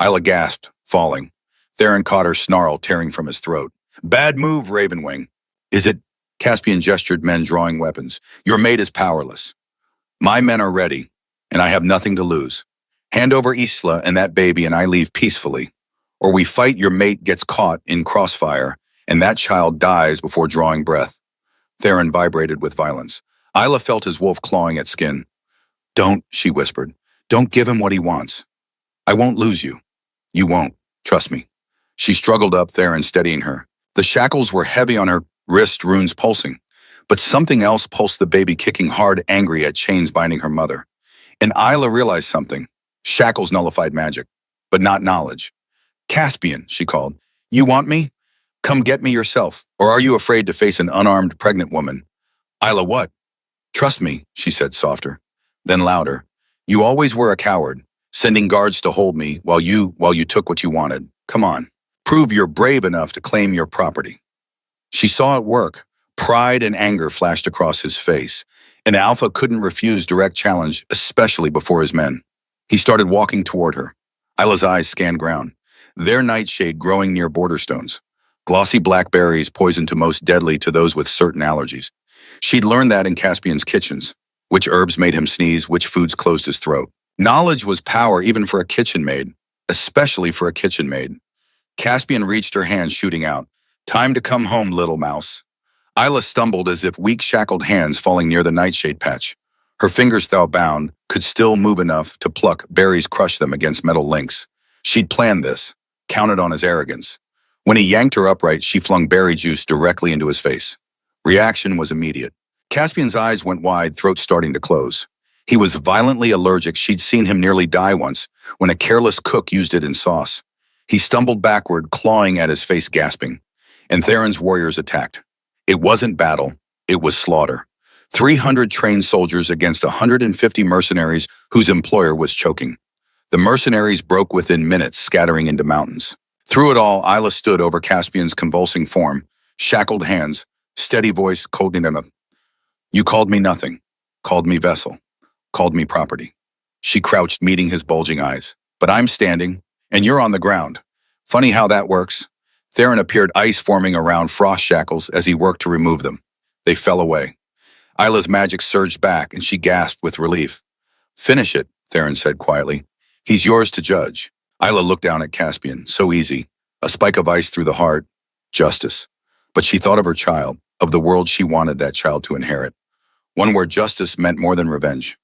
Isla gasped, falling. Theron caught her snarl tearing from his throat. Bad move, Ravenwing. Is it? Caspian gestured, men drawing weapons. Your mate is powerless. My men are ready, and I have nothing to lose. Hand over Isla and that baby and I leave peacefully. Or we fight, your mate gets caught in crossfire, and that child dies before drawing breath. Theron vibrated with violence. Isla felt his wolf clawing at skin. Don't, she whispered. Don't give him what he wants. I won't lose you. You won't. Trust me. She struggled up, Theron steadying her. The shackles were heavy on her wrist, runes pulsing. But something else pulsed the baby, kicking hard, angry at chains binding her mother. And Isla realized something. Shackles nullified magic, but not knowledge. Caspian, she called. You want me? Come get me yourself. Or are you afraid to face an unarmed pregnant woman? Isla, what? Trust me, she said softer. Then louder. You always were a coward, sending guards to hold me while you took what you wanted. Come on. Prove you're brave enough to claim your property. She saw it work. Pride and anger flashed across his face. And Alpha couldn't refuse direct challenge, especially before his men. He started walking toward her. Isla's eyes scanned ground. Their nightshade growing near border stones. Glossy blackberries poisoned to most deadly to those with certain allergies. She'd learned that in Caspian's kitchens. Which herbs made him sneeze, which foods closed his throat. Knowledge was power even for a kitchen maid, especially for a kitchen maid. Caspian reached her hand, shooting out. Time to come home, little mouse. Isla stumbled as if weak shackled hands falling near the nightshade patch. Her fingers, though bound, could still move enough to pluck berries, crush them against metal links. She'd planned this, counted on his arrogance. When he yanked her upright, she flung berry juice directly into his face. Reaction was immediate. Caspian's eyes went wide, throat starting to close. He was violently allergic. She'd seen him nearly die once when a careless cook used it in sauce. He stumbled backward, clawing at his face, gasping. And Theron's warriors attacked. It wasn't battle, it was slaughter. 300 trained soldiers against 150 mercenaries whose employer was choking. The mercenaries broke within minutes, scattering into mountains. Through it all, Isla stood over Caspian's convulsing form, shackled hands, steady voice, colding him up. You called me nothing, called me vessel, called me property. She crouched, meeting his bulging eyes. But I'm standing, and you're on the ground. Funny how that works. Theron appeared, ice forming around frost shackles as he worked to remove them. They fell away. Isla's magic surged back, and she gasped with relief. Finish it, Theron said quietly. He's yours to judge. Isla looked down at Caspian. So easy. A spike of ice through the heart. Justice. But she thought of her child, of the world she wanted that child to inherit. One where justice meant more than revenge.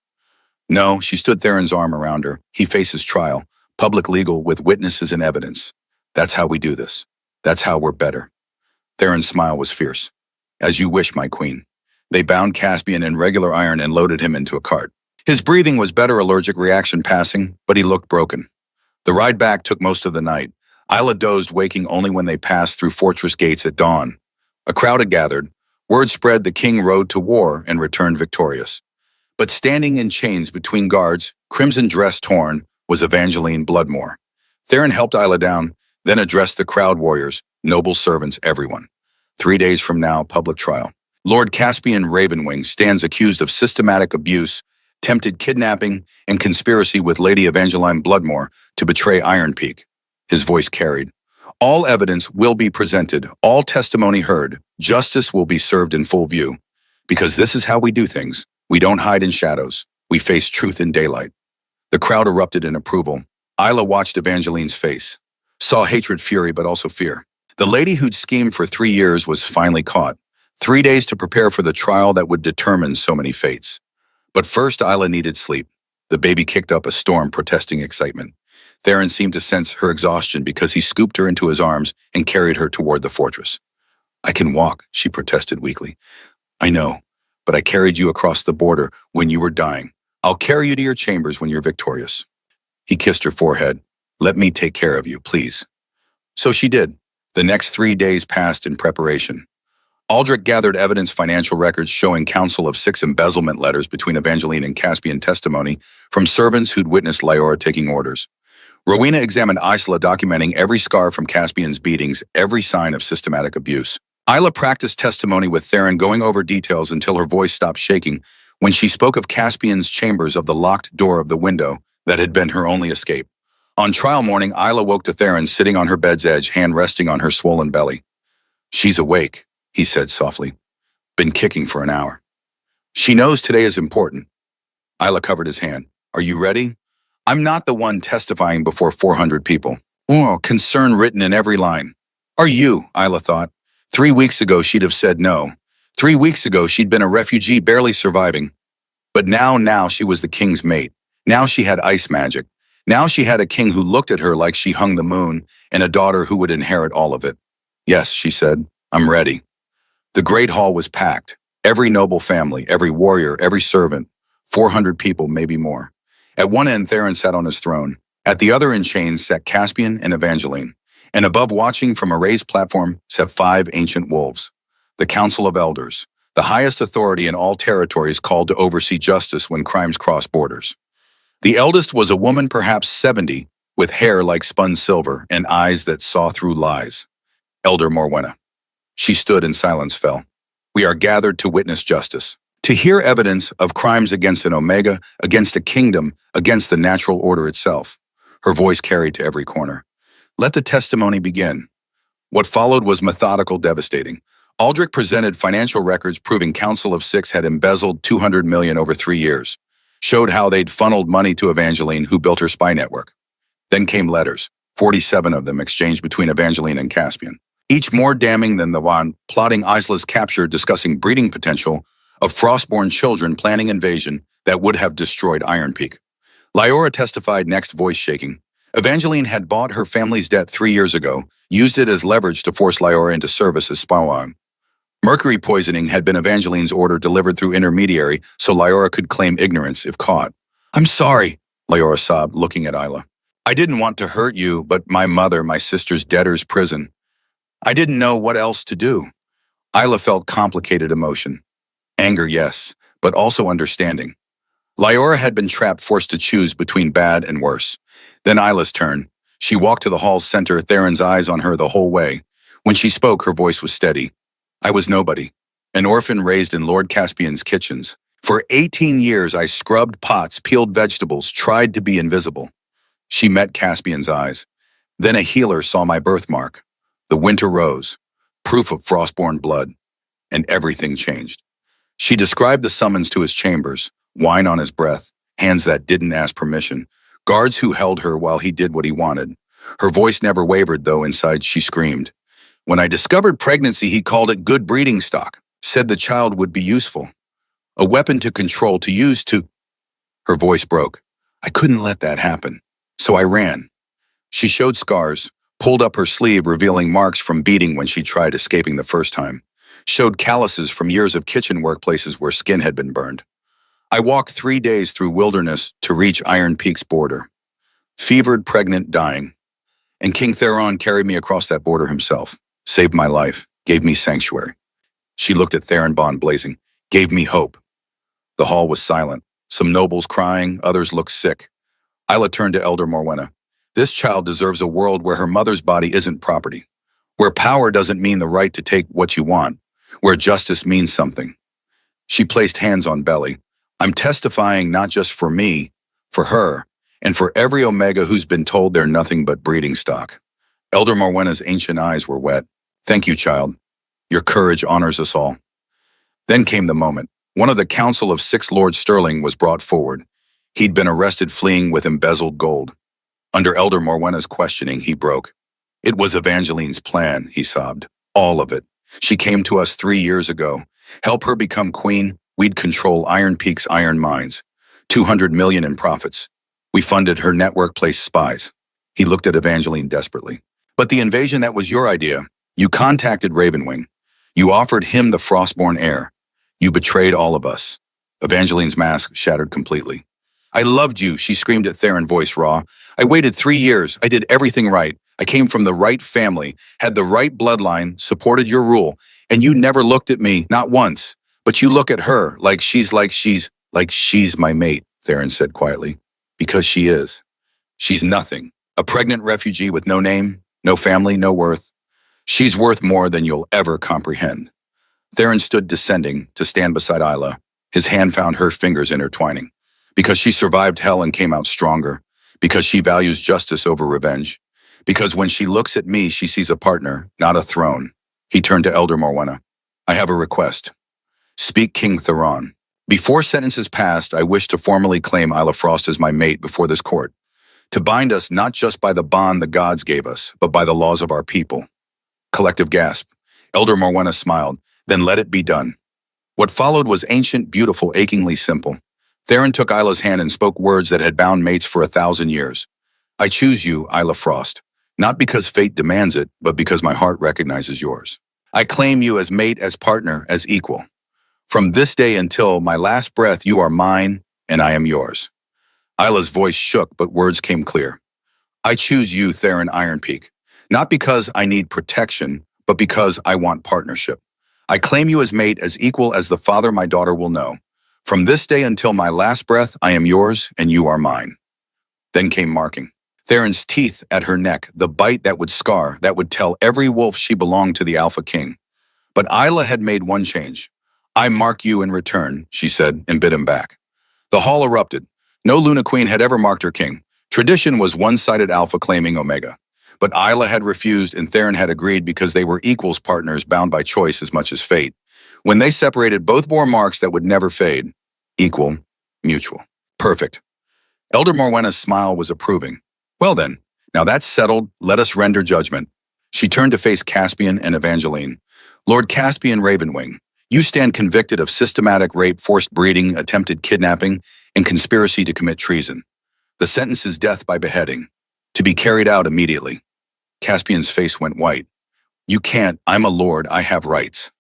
No, she stood Theron's arm around her. He faces trial, public legal with witnesses and evidence. That's how we do this. That's how we're better. Theron's smile was fierce. As you wish, my queen. They bound Caspian in regular iron and loaded him into a cart. His breathing was better, allergic reaction passing, but he looked broken. The ride back took most of the night. Isla dozed, waking only when they passed through fortress gates at dawn. A crowd had gathered. Word spread the king rode to war and returned victorious. But standing in chains between guards, crimson dress torn, was Evangeline Bloodmore. Theron helped Isla down, then addressed the crowd warriors, noble servants, everyone. 3 days from now, public trial. Lord Caspian Ravenwing stands accused of systematic abuse, attempted kidnapping, and conspiracy with Lady Evangeline Bloodmore to betray Iron Peak. His voice carried. All evidence will be presented, all testimony heard, justice will be served in full view. Because this is how we do things. We don't hide in shadows. We face truth in daylight. The crowd erupted in approval. Isla watched Evangeline's face, saw hatred, fury, but also fear. The lady who'd schemed for 3 years was finally caught. 3 days to prepare for the trial that would determine so many fates. But first, Isla needed sleep. The baby kicked up a storm, protesting excitement. Theron seemed to sense her exhaustion because he scooped her into his arms and carried her toward the fortress. I can walk, she protested weakly. I know, but I carried you across the border when you were dying. I'll carry you to your chambers when you're victorious. He kissed her forehead. Let me take care of you, please. So she did. The next 3 days passed in preparation. Aldrich gathered evidence, financial records showing Council of 6 embezzlement letters between Evangeline and Caspian, testimony from servants who'd witnessed Lyora taking orders. Rowena examined Isla, documenting every scar from Caspian's beatings, every sign of systematic abuse. Isla practiced testimony with Theron, going over details until her voice stopped shaking when she spoke of Caspian's chambers, of the locked door of the window that had been her only escape. On trial morning, Isla woke to Theron sitting on her bed's edge, hand resting on her swollen belly. She's awake, he said softly. Been kicking for an hour. She knows today is important. Isla covered his hand. Are you ready? I'm not the one testifying before 400 people. Oh, concern written in every line. Are you? Isla thought. 3 weeks ago, she'd have said no. 3 weeks ago, she'd been a refugee barely surviving. But now she was the king's mate. Now she had ice magic. Now she had a king who looked at her like she hung the moon, and a daughter who would inherit all of it. Yes, she said, I'm ready. The great hall was packed. Every noble family, every warrior, every servant. 400 people, maybe more. At one end, Theron sat on his throne. At the other, in chains, sat Caspian and Evangeline. And above, watching from a raised platform, sat 5 ancient wolves. The Council of Elders, the highest authority in all territories called to oversee justice when crimes cross borders. The eldest was a woman, perhaps 70, with hair like spun silver and eyes that saw through lies. Elder Morwenna. She stood and silence fell. We are gathered to witness justice, to hear evidence of crimes against an Omega, against a kingdom, against the natural order itself. Her voice carried to every corner. Let the testimony begin. What followed was methodical, devastating. Aldrich presented financial records proving Council of 6 had embezzled $200 million over 3 years, showed how they'd funneled money to Evangeline, who built her spy network. Then came letters, 47 of them exchanged between Evangeline and Caspian, each more damning than the one, plotting Isla's capture, discussing breeding potential of frostborn children, planning invasion that would have destroyed Iron Peak. Lyora testified next, voice shaking. Evangeline had bought her family's debt 3 years ago, used it as leverage to force Lyora into service as Spawn. Mercury poisoning had been Evangeline's order delivered through intermediary so Lyora could claim ignorance if caught. "I'm sorry," Lyora sobbed, looking at Isla. "I didn't want to hurt you, but my mother, my sister's debtor's prison. I didn't know what else to do." Isla felt complicated emotion. Anger, yes, but also understanding. Lyora had been trapped, forced to choose between bad and worse. Then Isla's turn. She walked to the hall's center, Theron's eyes on her the whole way. When she spoke, her voice was steady. "I was nobody, an orphan raised in Lord Caspian's kitchens. For 18 years, I scrubbed pots, peeled vegetables, tried to be invisible." She met Caspian's eyes. Then a healer saw my birthmark, the winter rose, proof of frostborn blood, and everything changed. She described the summons to his chambers, wine on his breath, hands that didn't ask permission, guards who held her while he did what he wanted. Her voice never wavered, though inside she screamed. "When I discovered pregnancy, he called it good breeding stock, said the child would be useful. A weapon to control, to use to—" Her voice broke. "I couldn't let that happen. So I ran." She showed scars, pulled up her sleeve, revealing marks from beating when she tried escaping the first time, showed calluses from years of kitchen workplaces where skin had been burned. I walked 3 days through wilderness to reach Iron Peak's border. Fevered, pregnant, dying. And King Theron carried me across that border himself, saved my life, gave me sanctuary. She looked at Theron Bond blazing, gave me hope. The hall was silent, some nobles crying, others looked sick. Isla turned to Elder Morwenna. "This child deserves a world where her mother's body isn't property, where power doesn't mean the right to take what you want, where justice means something." She placed hands on belly. "I'm testifying not just for me, for her, and for every Omega who's been told they're nothing but breeding stock." Elder Morwenna's ancient eyes were wet. "Thank you, child. Your courage honors us all." Then came the moment. One of the Council of 6 Lord Sterling was brought forward. He'd been arrested fleeing with embezzled gold. Under Elder Morwenna's questioning, he broke. "It was Evangeline's plan," he sobbed. "All of it. She came to us 3 years ago. Help her become queen, we'd control Iron Peak's iron mines. 200 million in profits. We funded her network, placed spies." He looked at Evangeline desperately. "But the invasion, that was your idea. You contacted Ravenwing. You offered him the Frostborn heir. You betrayed all of us." Evangeline's mask shattered completely. "I loved you," she screamed at Theron, voice raw. "I waited 3 years. I did everything right. I came from the right family, had the right bloodline, supported your rule, and you never looked at me, not once. But you look at her like she's my mate," Theron said quietly. "Because she is. She's nothing. A pregnant refugee with no name, no family, no worth. She's worth more than you'll ever comprehend." Theron stood descending to stand beside Isla. His hand found her fingers intertwining. "Because she survived hell and came out stronger. Because she values justice over revenge. Because when she looks at me, she sees a partner, not a throne." He turned to Elder Morwenna. "I have a request. Speak King Theron. Before sentences passed, I wish to formally claim Isla Frost as my mate before this court. To bind us not just by the bond the gods gave us, but by the laws of our people." Collective gasp. Elder Morwenna smiled. "Then let it be done." What followed was ancient, beautiful, achingly simple. Theron took Isla's hand and spoke words that had bound mates for 1,000 years. "I choose you, Isla Frost, not because fate demands it, but because my heart recognizes yours. I claim you as mate, as partner, as equal. From this day until my last breath, you are mine, and I am yours." Isla's voice shook, but words came clear. "I choose you, Theron Ironpeak, not because I need protection, but because I want partnership. I claim you as mate, as equal as the father my daughter will know. From this day until my last breath, I am yours, and you are mine." Then came marking. Theron's teeth at her neck, the bite that would scar, that would tell every wolf she belonged to the Alpha King. But Isla had made one change. "I mark you in return," she said, and bit him back. The hall erupted. No Luna Queen had ever marked her king. Tradition was one-sided Alpha claiming Omega. But Isla had refused, and Theron had agreed because they were equals, partners bound by choice as much as fate. When they separated, both bore marks that would never fade. Equal, mutual. Perfect. Elder Morwenna's smile was approving. "Well then, now that's settled, let us render judgment." She turned to face Caspian and Evangeline. "Lord Caspian Ravenwing, you stand convicted of systematic rape, forced breeding, attempted kidnapping, and conspiracy to commit treason. The sentence is death by beheading. to be carried out immediately. Caspian's face went white. You can't. I'm a lord. I have rights.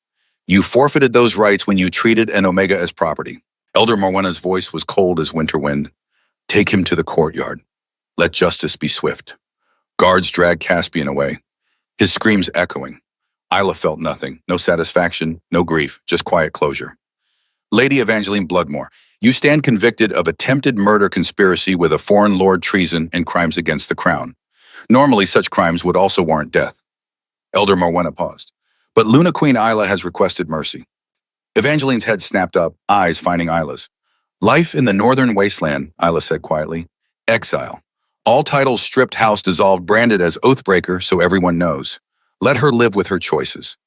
You forfeited those rights when you treated an Omega as property. Elder Morwenna's voice was cold as winter wind. Take him to the courtyard. Let justice be swift. Guards dragged Caspian away, his screams echoing. Isla felt nothing, no satisfaction, no grief, just quiet closure. Lady Evangeline Bloodmore, you stand convicted of attempted murder conspiracy with a foreign lord, treason, and crimes against the crown. Normally, such crimes would also warrant death. Elder Morwenna paused. But Luna Queen Isla has requested mercy. Evangeline's head snapped up, eyes finding Isla's. Life in the northern wasteland, Isla said quietly. Exile. All titles stripped, house dissolved, branded as Oathbreaker so everyone knows. Let her live with her choices.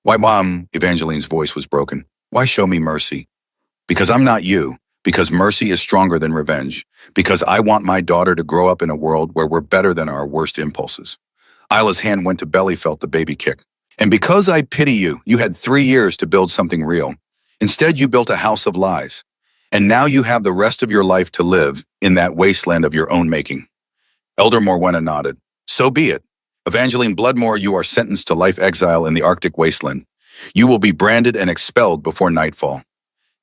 Why, Mom? Evangeline's voice was broken. Why show me mercy? Because I'm not you. Because mercy is stronger than revenge. Because I want my daughter to grow up in a world where we're better than our worst impulses. Isla's hand went to belly, felt the baby kick. And because I pity you, you had 3 years to build something real. Instead, you built a house of lies. And now you have the rest of your life to live in that wasteland of your own making. Elder Morwenna nodded. So be it. Evangeline Bloodmore, you are sentenced to life exile in the Arctic wasteland. You will be branded and expelled before nightfall.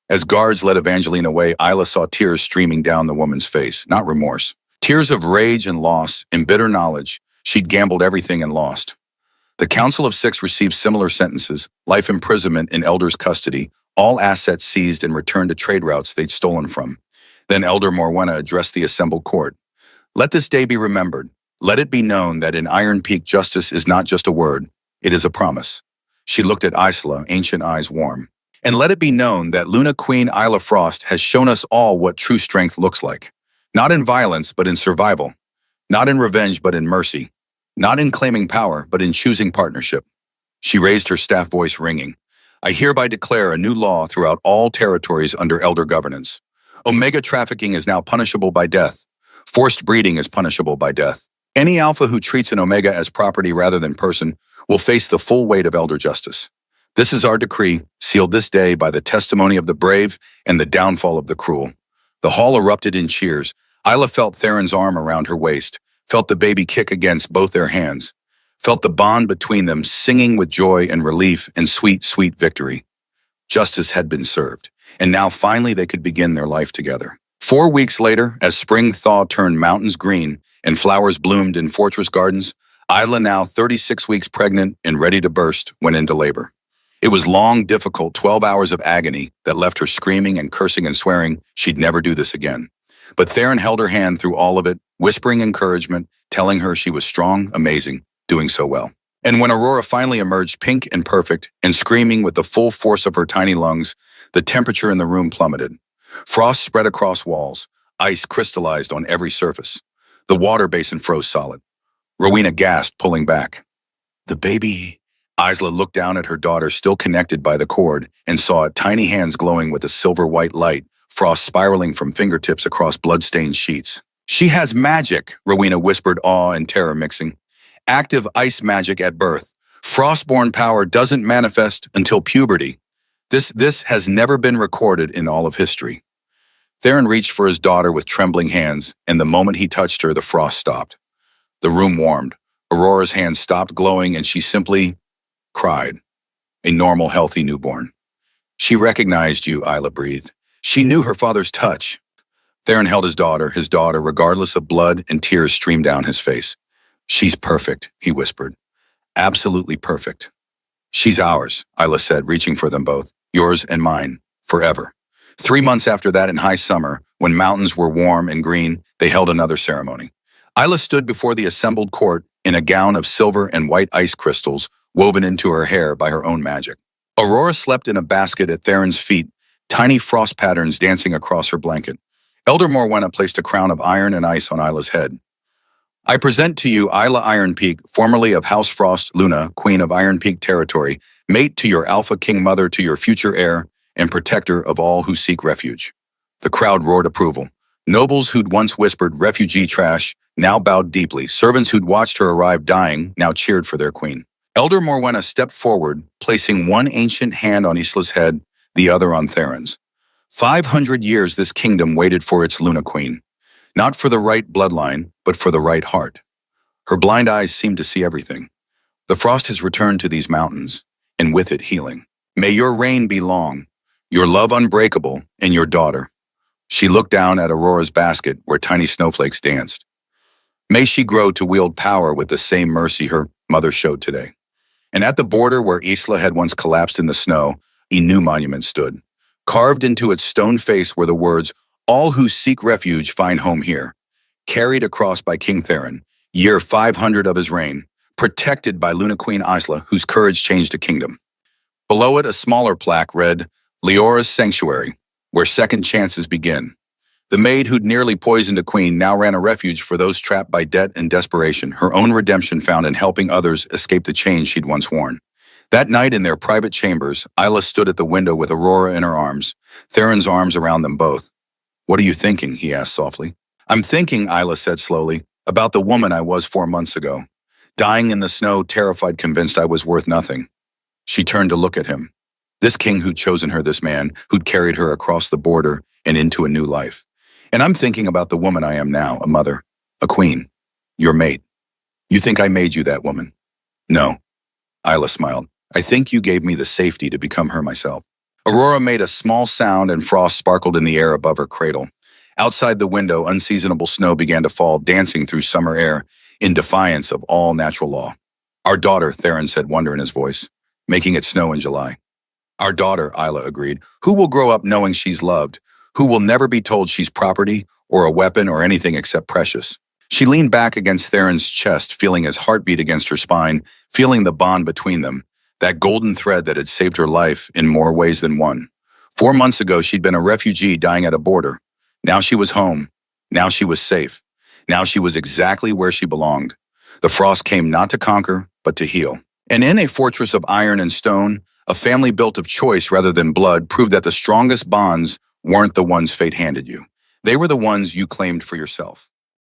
As guards led Evangeline away, Isla saw tears streaming down the woman's face, not remorse. Tears of rage and loss, in bitter knowledge she'd gambled everything and lost. The Council of Six received similar sentences, life imprisonment in Elder's custody, all assets seized and returned to trade routes they'd stolen from. Then Elder Morwenna addressed the assembled court. Let this day be remembered. Let it be known that in Iron Peak justice is not just a word, it is a promise. She looked at Isla, ancient eyes warm. And let it be known that Luna Queen Isla Frost has shown us all what true strength looks like. Not in violence, but in survival. Not in revenge, but in mercy. Not in claiming power, but in choosing partnership. She raised her staff voice ringing. I hereby declare a new law throughout all territories under elder governance. Omega trafficking is now punishable by death. Forced breeding is punishable by death. Any alpha who treats an Omega as property rather than person will face the full weight of elder justice. This is our decree, sealed this day by the testimony of the brave and the downfall of the cruel. The hall erupted in cheers. Isla felt Theron's arm around her waist, felt the baby kick against both their hands, felt the bond between them singing with joy and relief and sweet, sweet victory. Justice had been served, and now finally they could begin their life together. 4 weeks later, as spring thaw turned mountains green and flowers bloomed in fortress gardens, Isla, now 36 weeks pregnant and ready to burst, went into labor. It was long, difficult 12 hours of agony that left her screaming and cursing and swearing she'd never do this again. But Theron held her hand through all of it, whispering encouragement, telling her she was strong, amazing, doing so well. And when Aurora finally emerged pink and perfect and screaming with the full force of her tiny lungs, the temperature in the room plummeted. Frost spread across walls. Ice crystallized on every surface. The water basin froze solid. Rowena gasped, pulling back. The baby... Isla looked down at her daughter, still connected by the cord, and saw tiny hands glowing with a silver-white light, frost spiraling from fingertips across blood-stained sheets. She has magic, Rowena whispered, awe and terror mixing. Active ice magic at birth. Frostborn power doesn't manifest until puberty. This has never been recorded in all of history. Theron reached for his daughter with trembling hands, and the moment he touched her, the frost stopped. The room warmed. Aurora's hands stopped glowing, and she simply cried. A normal, healthy newborn. She recognized you, Isla breathed. She knew her father's touch. Theron held his daughter, regardless of blood, and tears streamed down his face. She's perfect, he whispered. Absolutely perfect. She's ours, Isla said, reaching for them both. Yours and mine, forever. 3 months after that, in high summer, when mountains were warm and green, they held another ceremony. Isla stood before the assembled court in a gown of silver and white ice crystals woven into her hair by her own magic. Aurora slept in a basket at Theron's feet, tiny frost patterns dancing across her blanket. Elder Morwenna placed a crown of iron and ice on Isla's head. I present to you Isla Iron Peak, formerly of House Frost, Luna, Queen of Iron Peak territory, mate to your Alpha King mother, to your future heir, and protector of all who seek refuge. The crowd roared approval. Nobles who'd once whispered refugee trash now bowed deeply. Servants who'd watched her arrive dying now cheered for their queen. Elder Morwenna stepped forward, placing one ancient hand on Isla's head, the other on Theron's. 500 years this kingdom waited for its Luna Queen. Not for the right bloodline, but for the right heart. Her blind eyes seemed to see everything. The frost has returned to these mountains, and with it healing. May your reign be long, your love unbreakable, and your daughter. She looked down at Aurora's basket where tiny snowflakes danced. May she grow to wield power with the same mercy her mother showed today. And at the border where Isla had once collapsed in the snow, a new monument stood. Carved into its stone face were the words, "All who seek refuge find home here," carried across by King Theron, year 500 of his reign, protected by Luna Queen Isla, whose courage changed a kingdom. Below it, a smaller plaque read, "Leora's Sanctuary, where second chances begin." The maid who'd nearly poisoned a queen now ran a refuge for those trapped by debt and desperation, her own redemption found in helping others escape the chains she'd once worn. That night in their private chambers, Isla stood at the window with Aurora in her arms, Theron's arms around them both. "What are you thinking?" he asked softly. "I'm thinking," Isla said slowly, "about the woman I was 4 months ago. Dying in the snow, terrified, convinced I was worth nothing." She turned to look at him. This king who'd chosen her, this man who'd carried her across the border and into a new life. "And I'm thinking about the woman I am now, a mother, a queen, your mate. You think I made you that woman?" "No," Isla smiled. "I think you gave me the safety to become her myself." Aurora made a small sound and frost sparkled in the air above her cradle. Outside the window, unseasonable snow began to fall, dancing through summer air in defiance of all natural law. "Our daughter," Theron said, wonder in his voice, "making it snow in July." "Our daughter," Isla agreed, "who will grow up knowing she's loved, who will never be told she's property or a weapon or anything except precious." She leaned back against Theron's chest, feeling his heartbeat against her spine, feeling the bond between them, that golden thread that had saved her life in more ways than one. 4 months ago, she'd been a refugee dying at a border. Now she was home. Now she was safe. Now she was exactly where she belonged. The frost came not to conquer, but to heal. And in a fortress of iron and stone, a family built of choice rather than blood proved that the strongest bonds weren't the ones fate handed you. They were the ones you claimed for yourself.